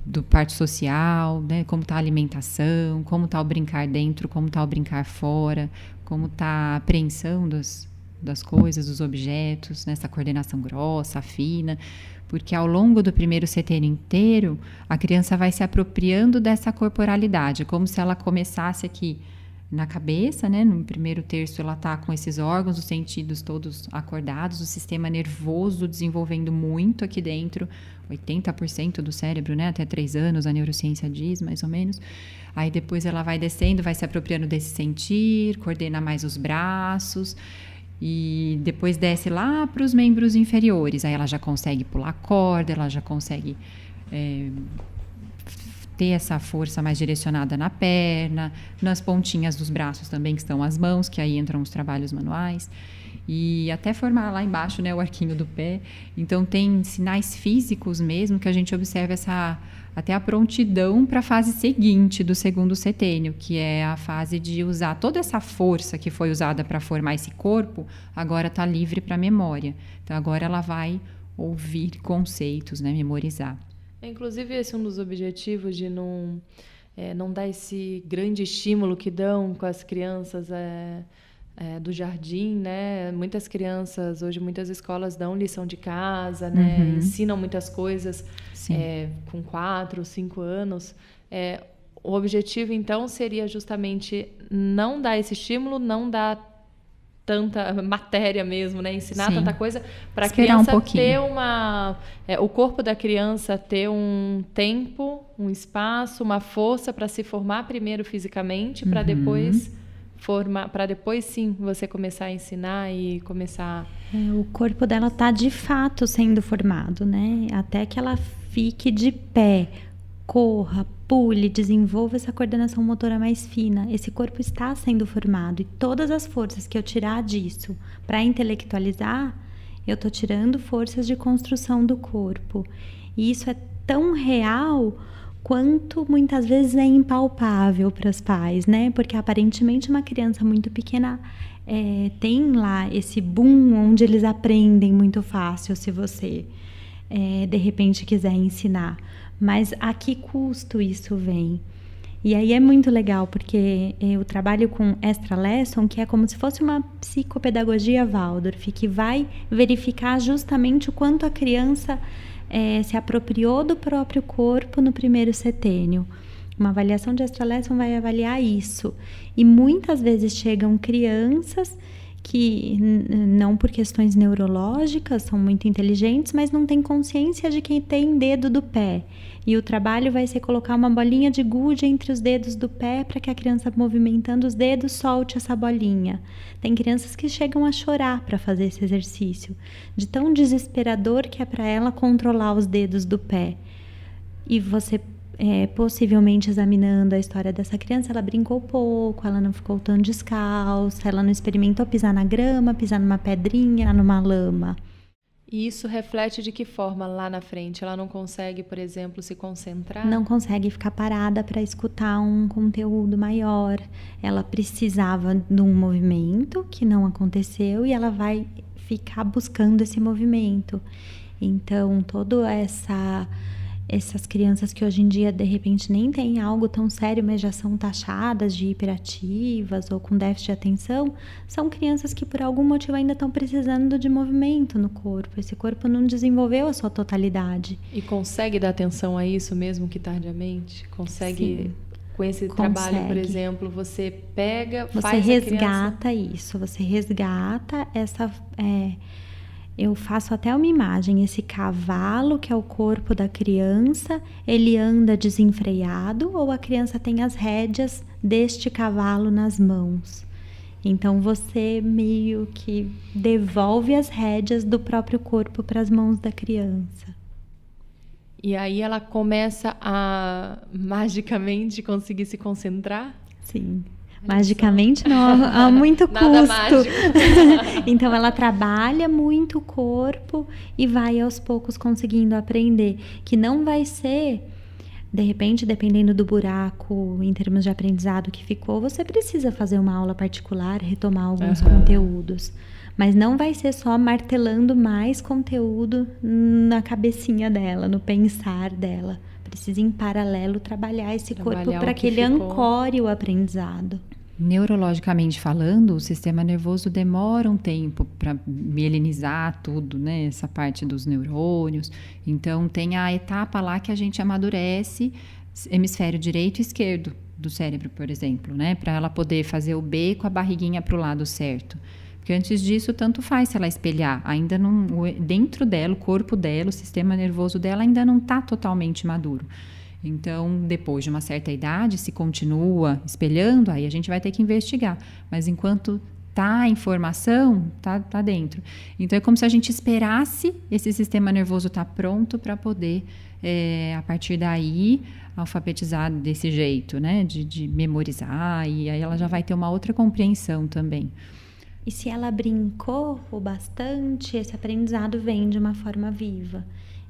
do parte social, né, como está a alimentação, como está o brincar dentro, como está o brincar fora, como está a apreensão das coisas, dos objetos, nessa coordenação grossa, fina, porque ao longo do primeiro setênio inteiro, a criança vai se apropriando dessa corporalidade, como se ela começasse aqui na cabeça, né? No primeiro terço ela está com esses órgãos, os sentidos todos acordados, o sistema nervoso desenvolvendo muito aqui dentro, 80% do cérebro, né? Até 3 anos, a neurociência diz, mais ou menos. Aí depois ela vai descendo, vai se apropriando desse sentir, coordena mais os braços, e depois desce lá para os membros inferiores. Aí ela já consegue pular corda, ela já consegue ter essa força mais direcionada na perna, nas pontinhas dos braços também, que estão as mãos, que aí entram os trabalhos manuais. E até formar lá embaixo, né, o arquinho do pé. Então, tem sinais físicos mesmo que a gente observa até a prontidão para a fase seguinte do segundo setênio, que é a fase de usar toda essa força que foi usada para formar esse corpo, agora está livre para a memória. Então, agora ela vai ouvir conceitos, né, memorizar. Inclusive, esse é um dos objetivos de não dar esse grande estímulo que dão com as crianças do jardim, né? Muitas crianças, hoje, muitas escolas dão lição de casa, né? Ensinam muitas coisas com 4 ou 5 anos. O objetivo, então, seria justamente não dar esse estímulo, não dar tanta matéria mesmo, né? Ensinar tanta coisa para a criança ter o corpo da criança ter um tempo, um espaço, uma força para se formar primeiro fisicamente, para depois sim você começar a ensinar e começar. O corpo dela tá de fato sendo formado, né? Até que ela fique de pé, corra, pule, desenvolva essa coordenação motora mais fina. Esse corpo está sendo formado e todas as forças que eu tirar disso para intelectualizar, eu estou tirando forças de construção do corpo. E isso é tão real quanto muitas vezes é impalpável para os pais, né? Porque aparentemente uma criança muito pequena tem lá esse boom onde eles aprendem muito fácil se você de repente quiser ensinar. Mas a que custo isso vem? E aí é muito legal, porque eu trabalho com Extra Lesson, que é como se fosse uma psicopedagogia Waldorf, que vai verificar justamente o quanto a criança se apropriou do próprio corpo no primeiro setênio. Uma avaliação de Extra Lesson vai avaliar isso. E muitas vezes chegam crianças que não por questões neurológicas, são muito inteligentes, mas não têm consciência de que tem dedo do pé. E o trabalho vai ser colocar uma bolinha de gude entre os dedos do pé para que a criança, movimentando os dedos, solte essa bolinha. Tem crianças que chegam a chorar para fazer esse exercício, de tão desesperador que é para ela controlar os dedos do pé. E você possivelmente examinando a história dessa criança, ela brincou pouco, ela não ficou tão descalça, ela não experimentou pisar na grama, pisar numa pedrinha, numa lama. E isso reflete de que forma lá na frente? Ela não consegue, por exemplo, se concentrar? Não consegue ficar parada para escutar um conteúdo maior. Ela precisava de um movimento que não aconteceu e ela vai ficar buscando esse movimento. Então, toda essa essas crianças que hoje em dia, de repente, nem têm algo tão sério, mas já são taxadas de hiperativas ou com déficit de atenção, são crianças que por algum motivo ainda estão precisando de movimento no corpo. Esse corpo não desenvolveu a sua totalidade. E consegue dar atenção a isso mesmo que tardiamente? Consegue... Sim. Com esse Consegue. trabalho, por exemplo, você pega, Você faz resgata isso, você resgata essa... eu faço até uma imagem, esse cavalo que é o corpo da criança, ele anda desenfreado ou a criança tem as rédeas deste cavalo nas mãos? Então você meio que devolve as rédeas do próprio corpo para as mãos da criança. E aí ela começa a magicamente conseguir se concentrar? Sim. Magicamente não, há muito Nada custo. mágico. Então ela trabalha muito o corpo e vai aos poucos conseguindo aprender. Que não vai ser, de repente, dependendo do buraco em termos de aprendizado que ficou, você precisa fazer uma aula particular, retomar alguns conteúdos. Mas não vai ser só martelando mais conteúdo na cabecinha dela, no pensar dela. Precisa, em paralelo, trabalhar esse corpo para que ele ancore o aprendizado. Neurologicamente falando, o sistema nervoso demora um tempo para mielinizar tudo, né? Essa parte dos neurônios. Então, tem a etapa lá que a gente amadurece hemisfério direito e esquerdo do cérebro, por exemplo, né? Para ela poder fazer o B com a barriguinha para o lado certo. Porque antes disso, tanto faz se ela espelhar. Ainda não, dentro dela, o corpo dela, o sistema nervoso dela ainda não está totalmente maduro. Então, depois de uma certa idade, se continua espelhando, aí a gente vai ter que investigar. Mas enquanto tá a informação, tá dentro. Então, é como se a gente esperasse esse sistema nervoso estar pronto para poder, a partir daí, alfabetizar desse jeito, né? De memorizar, e aí ela já vai ter uma outra compreensão também. E se ela brincou o bastante, esse aprendizado vem de uma forma viva.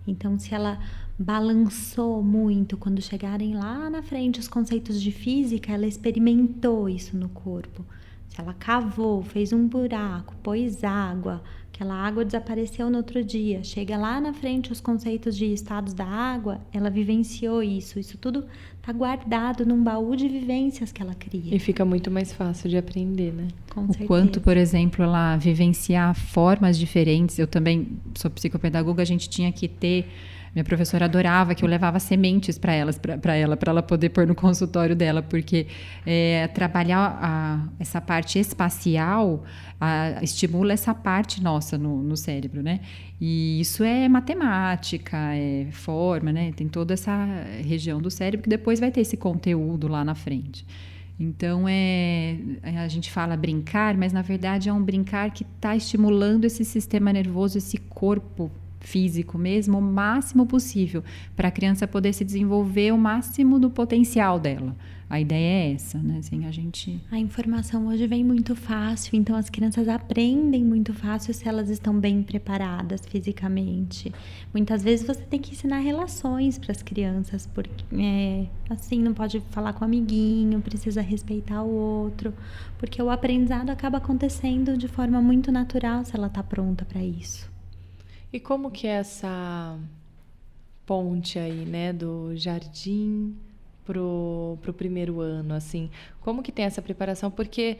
Então, se ela balançou muito, quando chegarem lá na frente os conceitos de física, ela experimentou isso no corpo. Se ela cavou, fez um buraco, pôs água, aquela água desapareceu no outro dia, chega lá na frente os conceitos de estados da água, ela vivenciou isso. Isso tudo está guardado num baú de vivências que ela cria. E fica muito mais fácil de aprender, né? Com O certeza. quanto, por exemplo, ela vivenciar formas diferentes. Eu também sou psicopedagoga, a gente tinha que ter... Minha professora adorava que eu levava sementes para ela poder pôr no consultório dela, porque trabalhar essa parte espacial estimula essa parte nossa no cérebro, né? E isso é matemática, é forma, né? Tem toda essa região do cérebro que depois vai ter esse conteúdo lá na frente. Então, a gente fala brincar, mas na verdade é um brincar que está estimulando esse sistema nervoso, esse corpo físico mesmo, o máximo possível, para a criança poder se desenvolver o máximo do potencial dela. A ideia é essa, né? Assim, A informação hoje vem muito fácil, então as crianças aprendem muito fácil se elas estão bem preparadas fisicamente. Muitas vezes você tem que ensinar relações para as crianças, porque assim, não pode falar com o amiguinho, precisa respeitar o outro, porque o aprendizado acaba acontecendo de forma muito natural se ela está pronta para isso. E como que é essa ponte aí, né, do jardim pro primeiro ano, assim? Como que tem essa preparação? Porque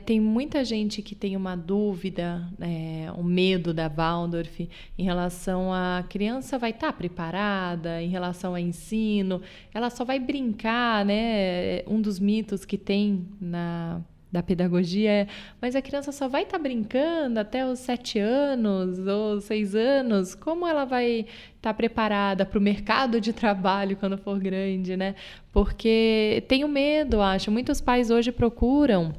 tem muita gente que tem uma dúvida, um medo da Waldorf em relação a criança vai estar preparada, em relação ao ensino, ela só vai brincar, né? Um dos mitos que tem da pedagogia mas a criança só vai estar brincando até os 7 anos ou 6 anos, como ela vai estar preparada para o mercado de trabalho quando for grande, né? Porque tenho medo, acho. Muitos pais hoje procuram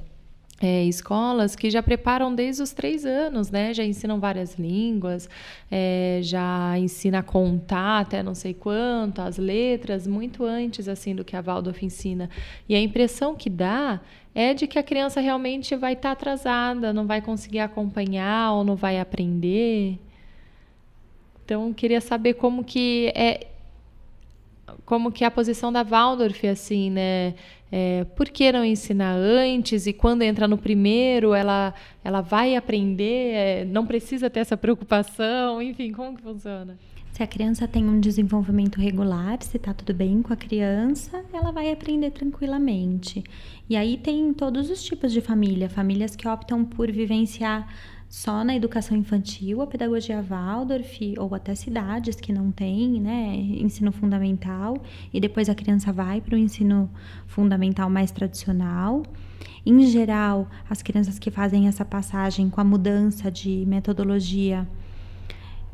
escolas que já preparam desde os 3 anos, né? Já ensinam várias línguas, já ensina a contar até não sei quanto, as letras, muito antes assim do que a Waldorf ensina. E a impressão que dá é de que a criança realmente vai estar atrasada, não vai conseguir acompanhar ou não vai aprender. Então, eu queria saber como que é a posição da Waldorf, assim, né? Por que não ensinar antes? E quando entra no primeiro, ela vai aprender? Não precisa ter essa preocupação? Enfim, como que funciona? Se a criança tem um desenvolvimento regular, se está tudo bem com a criança, ela vai aprender tranquilamente. E aí tem todos os tipos de família. Famílias que optam por vivenciar só na educação infantil a pedagogia Waldorf, ou até cidades que não têm, né, ensino fundamental, e depois a criança vai para o ensino fundamental mais tradicional. Em geral, as crianças que fazem essa passagem com a mudança de metodologia,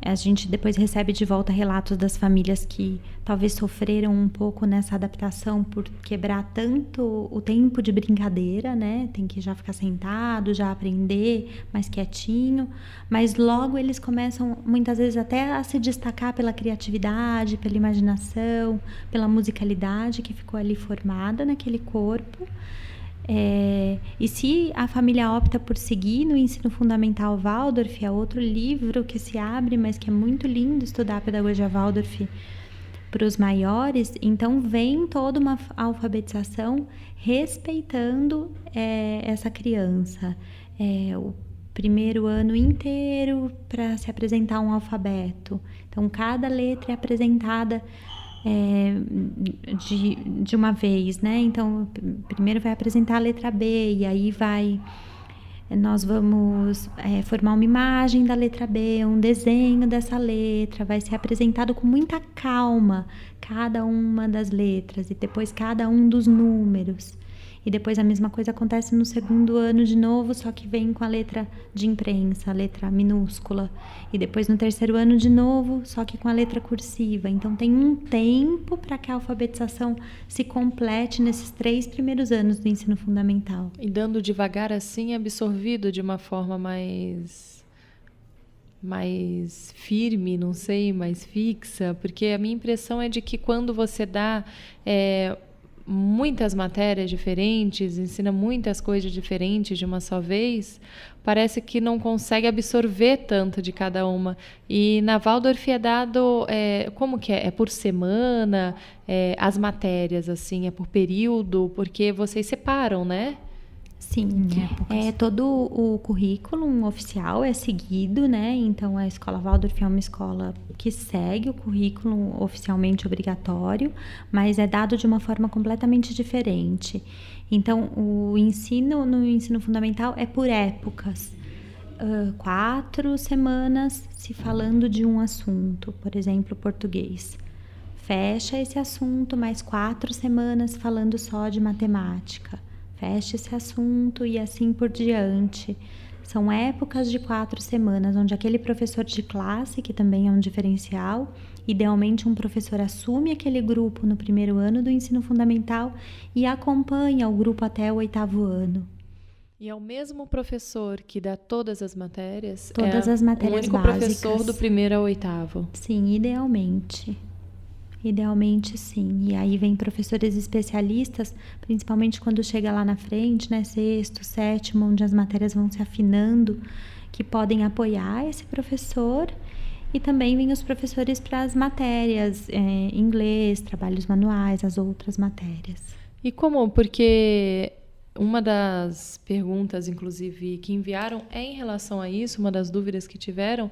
a gente depois recebe de volta relatos das famílias que talvez sofreram um pouco nessa adaptação por quebrar tanto o tempo de brincadeira, né? Tem que já ficar sentado, já aprender mais quietinho, mas logo eles começam muitas vezes até a se destacar pela criatividade, pela imaginação, pela musicalidade que ficou ali formada naquele corpo. E se a família opta por seguir no ensino fundamental Waldorf, é outro livro que se abre, mas que é muito lindo estudar a pedagogia Waldorf para os maiores. Então vem toda uma alfabetização respeitando essa criança. O primeiro ano inteiro para se apresentar um alfabeto. Então cada letra é apresentada de uma vez, né? Então, primeiro vai apresentar a letra B, e aí nós vamos formar uma imagem da letra B, um desenho dessa letra, vai ser apresentado com muita calma cada uma das letras, e depois cada um dos números. E depois a mesma coisa acontece no segundo ano de novo, só que vem com a letra de imprensa, a letra minúscula. E depois no terceiro ano de novo, só que com a letra cursiva. Então tem um tempo para que a alfabetização se complete nesses 3 primeiros anos do ensino fundamental. E dando devagar assim, absorvido de uma forma mais firme, não sei, mais fixa, porque a minha impressão é de que quando você dá muitas matérias diferentes, ensina muitas coisas diferentes de uma só vez, parece que não consegue absorver tanto de cada uma. E na Waldorf é dado, como que é? É por semana, as matérias, assim, é por período, porque vocês separam, né? Sim, todo o currículo oficial é seguido, né? Então, a escola Waldorf é uma escola que segue o currículo oficialmente obrigatório, mas é dado de uma forma completamente diferente. Então, o ensino no ensino fundamental é por épocas. 4 semanas se falando de um assunto, por exemplo, português. Fecha esse assunto, mais 4 semanas falando só de matemática. Feche esse assunto e assim por diante. São épocas de 4 semanas, onde aquele professor de classe, que também é um diferencial, idealmente um professor assume aquele grupo no primeiro ano do ensino fundamental e acompanha o grupo até o 8º ano. E é o mesmo professor que dá todas as matérias? Todas as matérias básicas. O único professor do 1º ao 8º? Sim, idealmente. Idealmente, sim. E aí vem professores especialistas, principalmente quando chega lá na frente, né, 6º, 7º, onde as matérias vão se afinando, que podem apoiar esse professor. E também vem os professores para as matérias, inglês, trabalhos manuais, as outras matérias. E como? Porque uma das perguntas, inclusive, que enviaram é em relação a isso, uma das dúvidas que tiveram,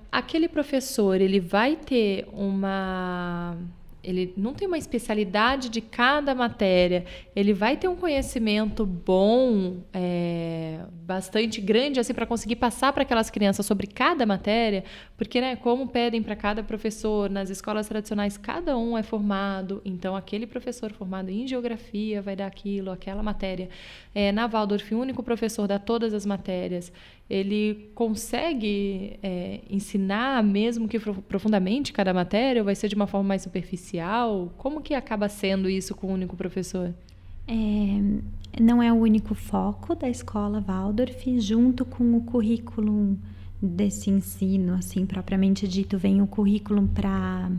aquele professor, ele vai ter ele não tem uma especialidade de cada matéria, ele vai ter um conhecimento bom, bastante grande, assim, para conseguir passar para aquelas crianças sobre cada matéria, porque, né, como pedem para cada professor, nas escolas tradicionais, cada um é formado, então aquele professor formado em geografia vai dar aquela matéria. Na Waldorf, o único professor dá todas as matérias. Ele consegue ensinar mesmo que profundamente cada matéria, ou vai ser de uma forma mais superficial? Como que acaba sendo isso com o único professor? Não é o único foco da escola Waldorf. Junto com o currículo desse ensino, assim, propriamente dito, vem o currículo para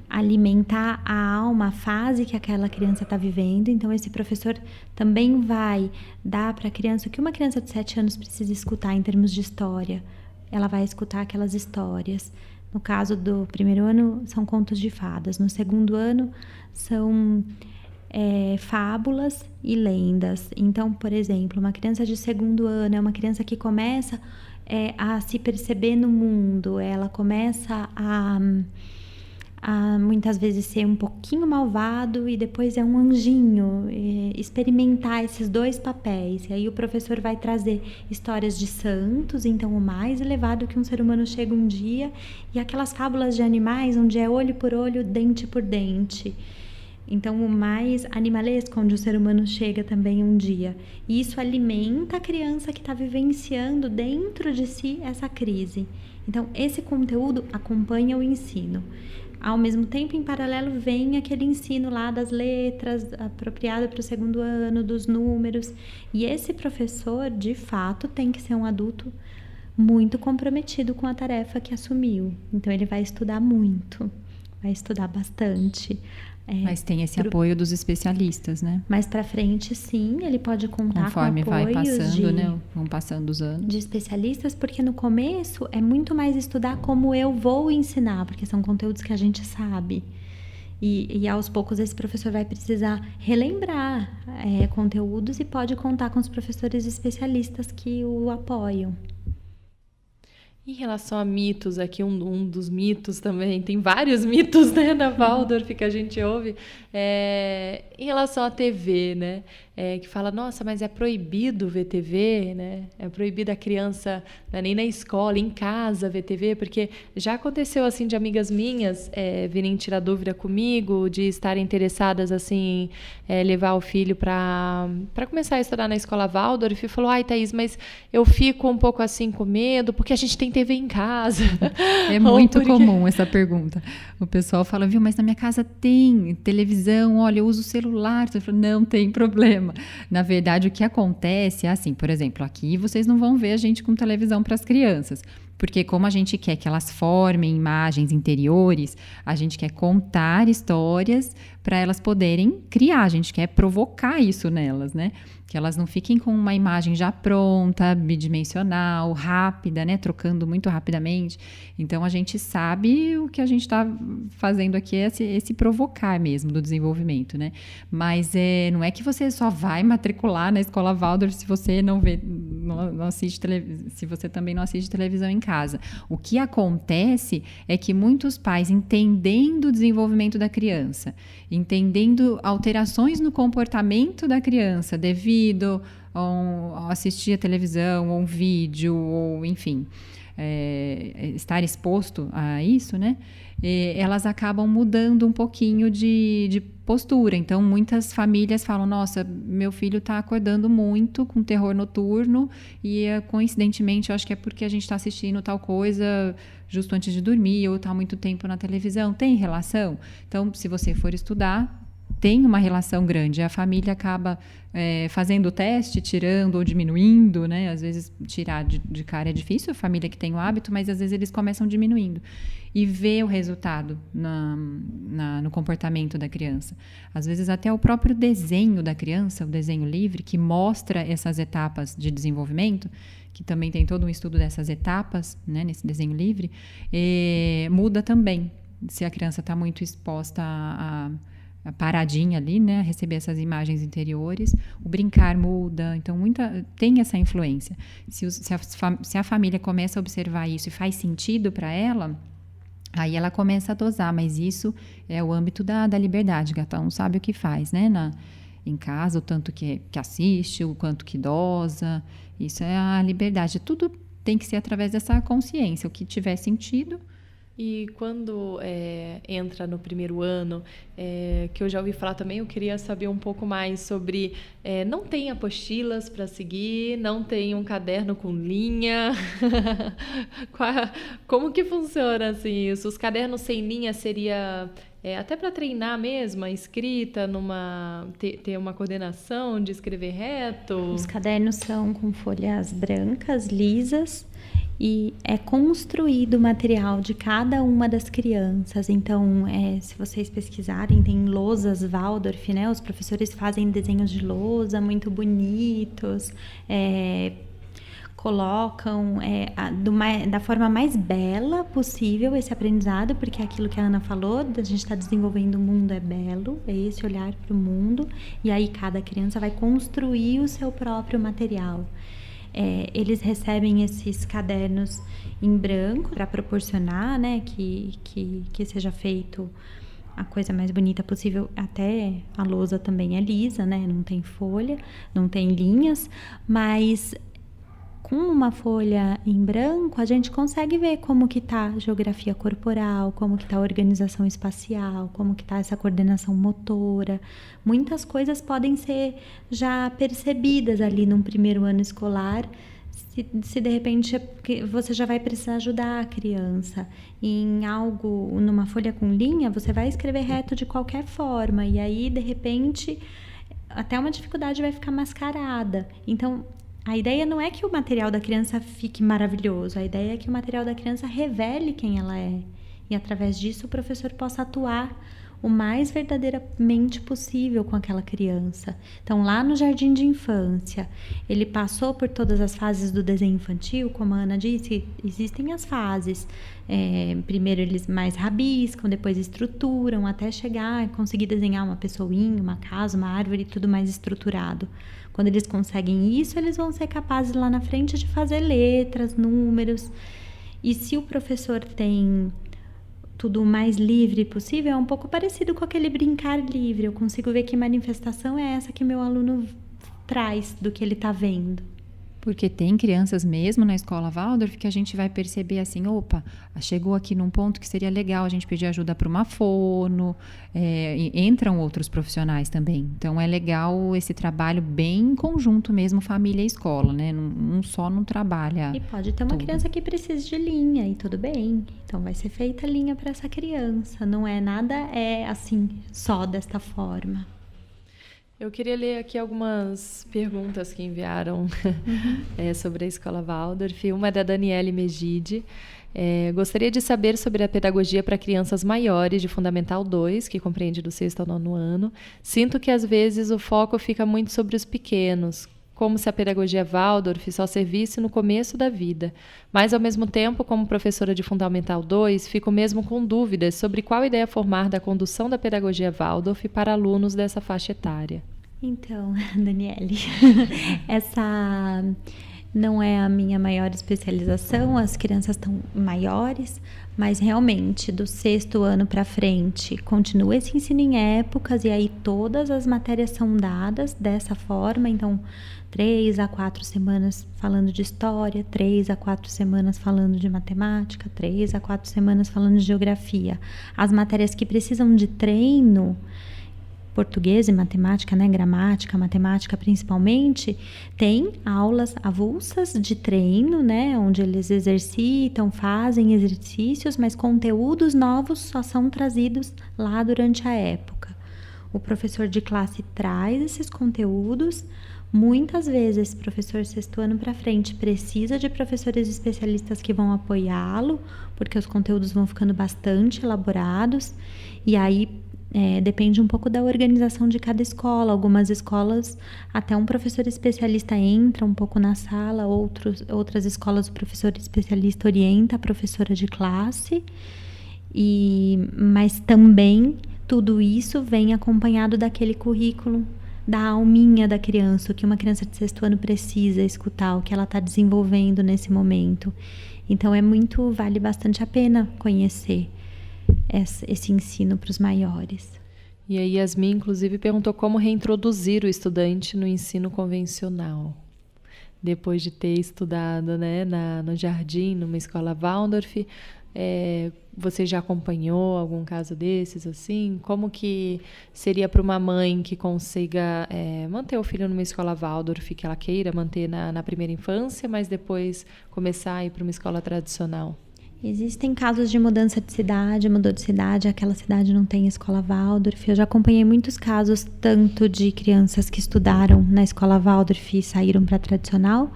alimentar a alma, a fase que aquela criança está vivendo. Então, esse professor também vai dar para a criança o que uma criança de 7 anos precisa escutar em termos de história. Ela vai escutar aquelas histórias. No caso do 1º ano, são contos de fadas. No 2º ano, são fábulas e lendas. Então, por exemplo, uma criança de 2º ano é uma criança que começa a se perceber no mundo, ela começa a muitas vezes ser um pouquinho malvado e depois é um anjinho, experimentar esses 2 papéis. E aí o professor vai trazer histórias de santos, então o mais elevado que um ser humano chega um dia, e aquelas fábulas de animais onde é olho por olho, dente por dente. Então, o mais animalesco, onde o ser humano chega também um dia. E isso alimenta a criança que está vivenciando dentro de si essa crise. Então, esse conteúdo acompanha o ensino. Ao mesmo tempo, em paralelo, vem aquele ensino lá das letras, apropriado para o 2º ano, dos números. E esse professor, de fato, tem que ser um adulto muito comprometido com a tarefa que assumiu. Então, ele vai estudar muito, vai estudar bastante. Mas tem esse apoio dos especialistas, né? Mais pra frente, sim, ele pode contar conforme com apoios vai passando, né? Vão passando os anos. de especialistas, porque no começo é muito mais estudar como eu vou ensinar, porque são conteúdos que a gente sabe. E aos poucos esse professor vai precisar relembrar conteúdos e pode contar com os professores especialistas que o apoiam. Em relação a mitos, aqui um dos mitos também, tem vários mitos, né, na Waldorf que a gente ouve, em relação à TV, né, que fala, nossa, mas é proibido ver TV, né, é proibido a criança, não é nem na escola, em casa ver TV, porque já aconteceu, assim, de amigas minhas virem tirar dúvida comigo, de estarem interessadas, assim, levar o filho para começar a estudar na escola Waldorf, e falou, ai, Thaís, mas eu fico um pouco, assim, com medo, porque a gente tem TV em casa. É muito comum essa pergunta. O pessoal fala, viu, mas na minha casa tem televisão, olha, eu uso o celular. Você fala, não tem problema. Na verdade, o que acontece é assim, por exemplo, aqui vocês não vão ver a gente com televisão para as crianças. Porque como a gente quer que elas formem imagens interiores, a gente quer contar histórias para elas poderem criar, a gente quer provocar isso nelas, né? Que elas não fiquem com uma imagem já pronta, bidimensional, rápida, né? Trocando muito rapidamente. Então, a gente sabe o que a gente está fazendo aqui é esse provocar mesmo do desenvolvimento, né? Mas não é que você só vai matricular na escola Waldorf se você não vê, não assiste se você também não assiste televisão em casa. O que acontece é que muitos pais, entendendo o desenvolvimento da criança, entendendo alterações no comportamento da criança devido a assistir a televisão, ou um vídeo, ou enfim, estar exposto a isso, né? Elas acabam mudando um pouquinho de postura. Então, muitas famílias falam, nossa, meu filho está acordando muito com terror noturno e, coincidentemente, eu acho que é porque a gente está assistindo tal coisa justo antes de dormir ou está muito tempo na televisão. Tem relação? Então, se você for estudar, tem uma relação grande. A família acaba fazendo o teste, tirando ou diminuindo, né? Às vezes, tirar de cara é difícil, a família que tem o hábito, mas às vezes eles começam diminuindo. E ver o resultado no comportamento da criança. Às vezes, até o próprio desenho da criança, o desenho livre, que mostra essas etapas de desenvolvimento, que também tem todo um estudo dessas etapas, né, nesse desenho livre, muda também. Se a criança está muito exposta a paradinha ali, né, a receber essas imagens interiores, o brincar muda, então tem essa influência. Se a família começa a observar isso e faz sentido para ela, aí ela começa a dosar, mas isso é o âmbito da liberdade, cada um sabe o que faz, né, em casa, o tanto que assiste, o quanto que dosa, isso é a liberdade, tudo tem que ser através dessa consciência, o que tiver sentido. E quando entra no primeiro ano, que eu já ouvi falar também, eu queria saber um pouco mais sobre... não tem apostilas para seguir, não tem um caderno com linha. Como que funciona assim isso? Os cadernos sem linha seria... até para treinar mesmo a escrita, ter uma coordenação de escrever reto? Os cadernos são com folhas brancas, lisas, e é construído o material de cada uma das crianças. Então, se vocês pesquisarem, tem lousas Waldorf, né? Os professores fazem desenhos de lousa muito bonitos, colocam da forma mais bela possível esse aprendizado, porque é aquilo que a Ana falou, a gente está desenvolvendo o mundo é belo, é esse olhar para o mundo, e aí cada criança vai construir o seu próprio material. Eles recebem esses cadernos em branco para proporcionar, né, que seja feito a coisa mais bonita possível. Até a lousa também é lisa, né, não tem folha, não tem linhas, mas com uma folha em branco, a gente consegue ver como que tá a geografia corporal, como que tá a organização espacial, como que tá essa coordenação motora. Muitas coisas podem ser já percebidas ali num primeiro ano escolar, se de repente você já vai precisar ajudar a criança em algo, numa folha com linha, você vai escrever reto de qualquer forma, e aí, de repente, até uma dificuldade vai ficar mascarada. Então, a ideia não é que o material da criança fique maravilhoso, a ideia é que o material da criança revele quem ela é. E através disso o professor possa atuar o mais verdadeiramente possível com aquela criança. Então, lá no jardim de infância, ele passou por todas as fases do desenho infantil, como a Ana disse, existem as fases. Primeiro eles mais rabiscam, depois estruturam, até chegar e conseguir desenhar uma pessoinha, uma casa, uma árvore, tudo mais estruturado. Quando eles conseguem isso, eles vão ser capazes lá na frente de fazer letras, números. E se o professor tem tudo o mais livre possível, é um pouco parecido com aquele brincar livre. Eu consigo ver que manifestação é essa que meu aluno traz do que ele está vendo. Porque tem crianças mesmo na escola Waldorf que a gente vai perceber assim, opa, chegou aqui num ponto que seria legal a gente pedir ajuda para uma fono, entram outros profissionais também. Então é legal esse trabalho bem em conjunto mesmo, família e escola, né? Um só não trabalha. E pode ter uma criança que precise de linha e tudo bem. Então vai ser feita linha para essa criança. Não é nada assim, só desta forma. Eu queria ler aqui algumas perguntas que enviaram sobre a Escola Waldorf. Uma é da Daniele Megide. Gostaria de saber sobre a pedagogia para crianças maiores de Fundamental 2, que compreende do 6º ao 9º ano. Sinto que às vezes o foco fica muito sobre os pequenos, como se a pedagogia Waldorf só servisse no começo da vida. Mas, ao mesmo tempo, como professora de Fundamental 2, fico mesmo com dúvidas sobre qual ideia formar da condução da pedagogia Waldorf para alunos dessa faixa etária. Então, Daniele, essa não é a minha maior especialização, as crianças estão maiores, mas realmente do 6º ano para frente continua esse ensino em épocas, e aí todas as matérias são dadas dessa forma. Então 3 a 4 semanas falando de história, 3 a 4 semanas falando de matemática, 3 a 4 semanas falando de geografia. As matérias que precisam de treino, português e matemática, né, gramática, matemática principalmente, tem aulas avulsas de treino, né, onde eles exercitam, fazem exercícios, mas conteúdos novos só são trazidos lá durante a época. O professor de classe traz esses conteúdos. Muitas vezes esse professor 6º ano para frente precisa de professores especialistas que vão apoiá-lo, porque os conteúdos vão ficando bastante elaborados, e aí depende um pouco da organização de cada escola. Algumas escolas, até um professor especialista entra um pouco na sala, outras escolas o professor especialista orienta a professora de classe, mas também tudo isso vem acompanhado daquele currículo, da alminha da criança, o que uma criança de 6º ano precisa escutar, o que ela está desenvolvendo nesse momento. Então vale bastante a pena conhecer esse ensino para os maiores. E a Yasmin, inclusive, perguntou como reintroduzir o estudante no ensino convencional. Depois de ter estudado, né, no jardim, numa escola Waldorf, você já acompanhou algum caso desses, assim? Como que seria para uma mãe que consiga manter o filho numa escola Waldorf, que ela queira manter na primeira infância, mas depois começar a ir para uma escola tradicional? Existem casos de mudança de cidade, mudou de cidade, aquela cidade não tem escola Waldorf. Eu já acompanhei muitos casos, tanto de crianças que estudaram na escola Waldorf e saíram para a tradicional,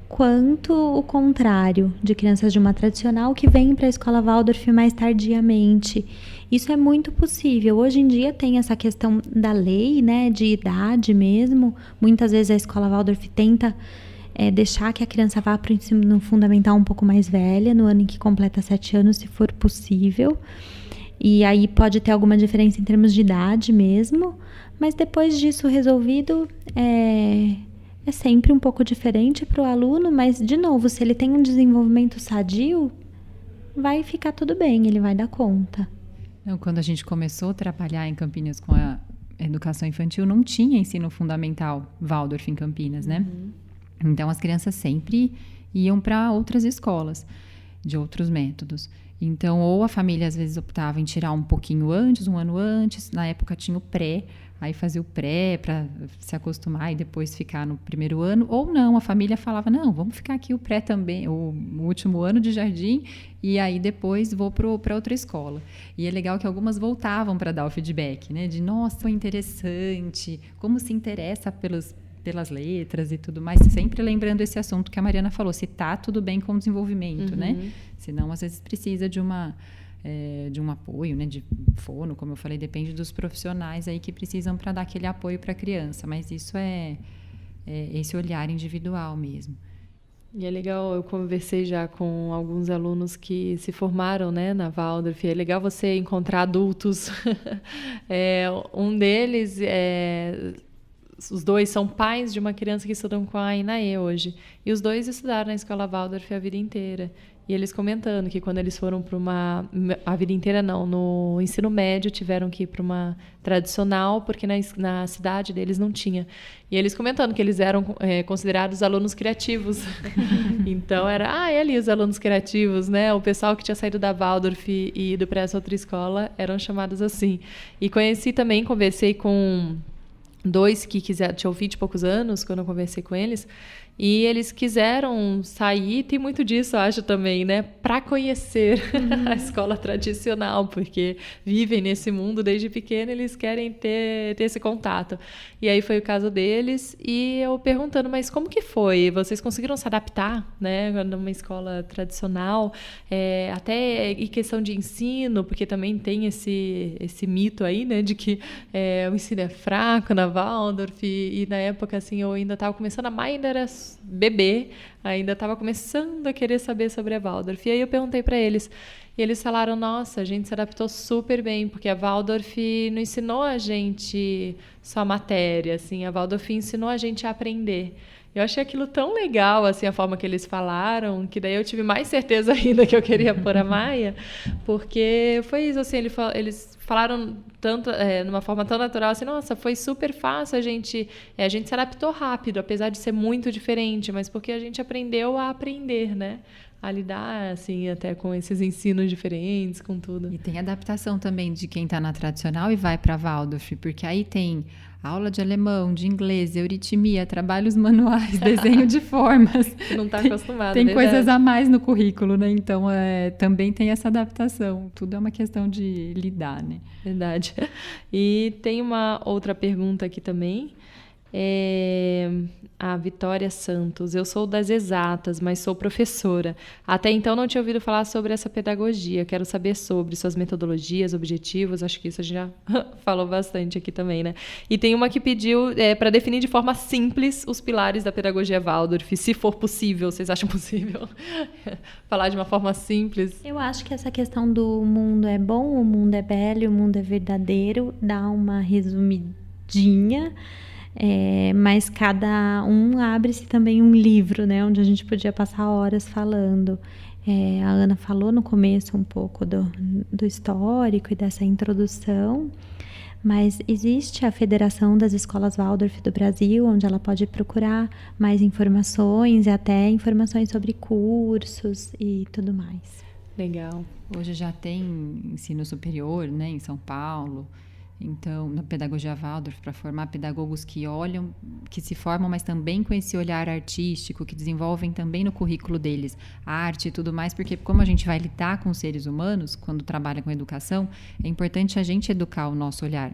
quanto o contrário, de crianças de uma tradicional que vêm para a escola Waldorf mais tardiamente. Isso é muito possível. Hoje em dia tem essa questão da lei, né, de idade mesmo. Muitas vezes a escola Waldorf tenta deixar que a criança vá para o ensino fundamental um pouco mais velha, no ano em que completa 7 anos, se for possível. E aí pode ter alguma diferença em termos de idade mesmo, mas depois disso resolvido, é sempre um pouco diferente para o aluno, mas, de novo, se ele tem um desenvolvimento sadio, vai ficar tudo bem, ele vai dar conta. Então, quando a gente começou a trabalhar em Campinas com a educação infantil, não tinha ensino fundamental Waldorf em Campinas, né? Então, as crianças sempre iam para outras escolas, de outros métodos. Então, ou a família às vezes optava em tirar um pouquinho antes, um ano antes. Na época tinha o pré, aí fazia o pré para se acostumar e depois ficar no primeiro ano. Ou não, a família falava, não, vamos ficar aqui o pré também, o último ano de jardim, e aí depois vou para outra escola. E é legal que algumas voltavam para dar o feedback, né? De, nossa, foi interessante, como se interessa pelas letras e tudo mais, sempre lembrando esse assunto que a Mariana falou, se tá tudo bem com o desenvolvimento, né? Senão, às vezes, precisa de um apoio, né? De fono, como eu falei, depende dos profissionais aí que precisam para dar aquele apoio para a criança, mas isso é esse olhar individual mesmo. E é legal, eu conversei já com alguns alunos que se formaram, né, na Waldorf. É legal você encontrar adultos. Um deles os dois são pais de uma criança que estudam com a Inaê hoje. E os dois estudaram na escola Waldorf a vida inteira. E eles comentando que quando eles foram para a vida inteira não, no ensino médio tiveram que ir para uma tradicional, porque na cidade deles não tinha. E eles comentando que eles eram considerados alunos criativos. Então era, ali os alunos criativos, né? O pessoal que tinha saído da Waldorf e ido para essa outra escola eram chamados assim. E conversei com 2 que tinham 20 e poucos anos, quando eu conversei com eles, e eles quiseram sair, tem muito disso, eu acho também, né, para conhecer a escola tradicional, porque vivem nesse mundo desde pequeno, eles querem ter esse contato. E aí foi o caso deles, e eu perguntando, mas como que foi? Vocês conseguiram se adaptar, né, numa escola tradicional, até em questão de ensino, porque também tem esse mito aí, né, de que o ensino é fraco na Waldorf, e na época, assim, eu ainda estava começando, a Maia ainda era bebê, ainda estava começando a querer saber sobre a Waldorf. E aí eu perguntei para eles, e eles falaram, nossa, a gente se adaptou super bem, porque a Waldorf não ensinou a gente só matéria, assim, a Waldorf ensinou a gente a aprender. Eu achei aquilo tão legal, assim, a forma que eles falaram, que daí eu tive mais certeza ainda que eu queria pôr a Maia, porque foi isso, assim, eles falaram tanto, numa forma tão natural, assim, nossa, foi super fácil, a gente se adaptou rápido, apesar de ser muito diferente, mas porque a gente aprendeu a aprender, né? A lidar, assim, até com esses ensinos diferentes, com tudo. E tem adaptação também de quem está na tradicional e vai para a Waldorf, porque aí tem aula de alemão, de inglês, euritmia, trabalhos manuais, desenho de formas. Não está acostumado, tem verdade. coisas a mais no currículo, né? Então, também tem essa adaptação. Tudo é uma questão de lidar, né? Verdade. E tem uma outra pergunta aqui também. A Vitória Santos. Eu sou das exatas, mas sou professora. Até então não tinha ouvido falar sobre essa pedagogia. Quero saber sobre suas metodologias, objetivos. Acho que isso a gente já falou bastante aqui também, né? E tem uma que pediu para definir de forma simples os pilares da pedagogia Waldorf, se for possível. Vocês acham possível falar de uma forma simples? Eu acho que essa questão do mundo é bom, o mundo é belo, o mundo é verdadeiro, dá uma resumidinha. Mas cada um abre-se também um livro, né, onde a gente podia passar horas falando. A Ana falou no começo um pouco do histórico e dessa introdução, mas existe a Federação das Escolas Waldorf do Brasil, onde ela pode procurar mais informações e até informações sobre cursos e tudo mais. Legal. Hoje já tem ensino superior, né, em São Paulo. Então, na pedagogia Waldorf, para formar pedagogos que olham, que se formam, mas também com esse olhar artístico, que desenvolvem também no currículo deles arte e tudo mais, porque como a gente vai lidar com os seres humanos, quando trabalha com educação, é importante a gente educar o nosso olhar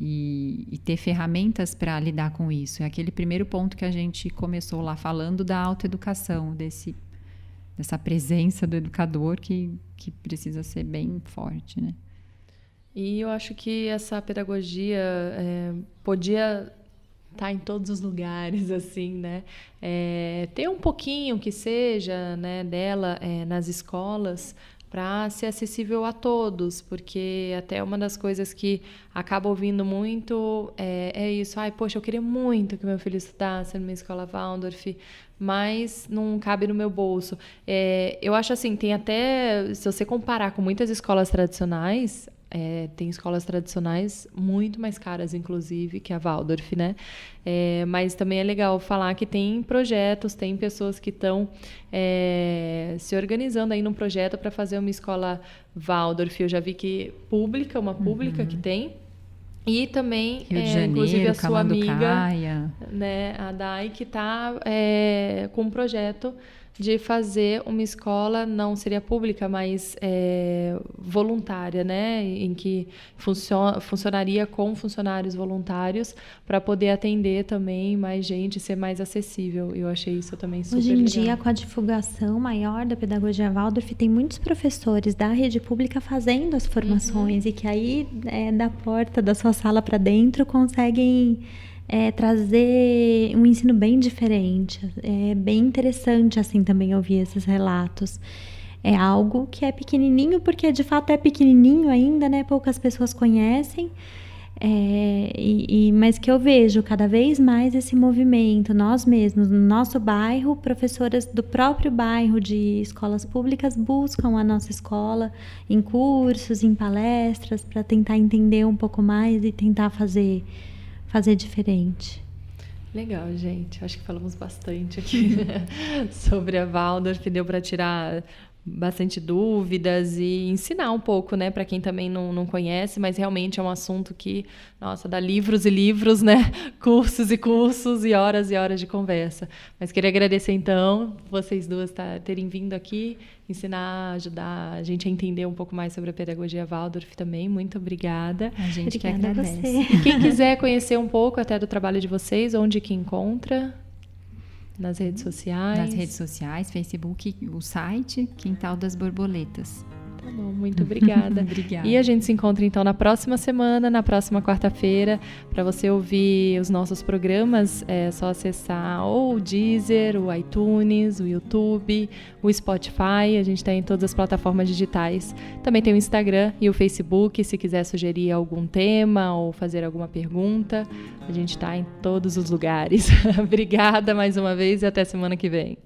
e ter ferramentas para lidar com isso. É aquele primeiro ponto que a gente começou lá falando da autoeducação, dessa presença do educador que precisa ser bem forte, né? E eu acho que essa pedagogia podia tá em todos os lugares, assim, né? Ter um pouquinho que seja, né, dela nas escolas, para ser acessível a todos, porque até uma das coisas que acaba ouvindo muito é isso. Ai, poxa, eu queria muito que meu filho estudasse numa escola Waldorf, mas não cabe no meu bolso. Eu acho assim, tem até, se você comparar com muitas escolas tradicionais, tem escolas tradicionais muito mais caras, inclusive, que a Waldorf, né? Mas também é legal falar que tem projetos, tem pessoas que estão se organizando aí num projeto para fazer uma escola Waldorf. Eu já vi que uma pública que tem. E também, Rio de Janeiro, inclusive, a sua amiga, Camanducaia, né, a Dai, que está com um projeto de fazer uma escola, não seria pública, mas voluntária, né? Em que funcionaria com funcionários voluntários para poder atender também mais gente, ser mais acessível. Eu achei isso também super legal. Hoje em dia, com a divulgação maior da pedagogia Waldorf, tem muitos professores da rede pública fazendo as formações e que aí, da porta da sua sala para dentro, conseguem trazer um ensino bem diferente. É bem interessante, assim, também ouvir esses relatos. É algo que é pequenininho, porque de fato é pequenininho ainda, né? Poucas pessoas conhecem, mas que eu vejo cada vez mais esse movimento. Nós mesmos, no nosso bairro, professoras do próprio bairro de escolas públicas buscam a nossa escola em cursos, em palestras, para tentar entender um pouco mais e tentar fazer diferente. Legal, gente. Acho que falamos bastante aqui sobre a Waldorf, deu para tirar bastante dúvidas e ensinar um pouco, né, para quem também não conhece, mas realmente é um assunto que, nossa, dá livros e livros, né, cursos e horas de conversa. Mas queria agradecer, então, vocês duas terem vindo aqui, ensinar, ajudar a gente a entender um pouco mais sobre a pedagogia Waldorf também. Muito obrigada. A gente que Obrigada a agradece. você. E quem quiser conhecer um pouco até do trabalho de vocês, onde que encontra? Nas redes sociais? Nas redes sociais, Facebook, o site Quintal das Borboletas. Tá bom, muito obrigada. Obrigada. E a gente se encontra então na próxima semana, na próxima quarta-feira. Para você ouvir os nossos programas, é só acessar ou o Deezer, o iTunes, o YouTube, o Spotify. A gente está em todas as plataformas digitais. Também tem o Instagram e o Facebook, se quiser sugerir algum tema ou fazer alguma pergunta. A gente está em todos os lugares. Obrigada mais uma vez e até semana que vem.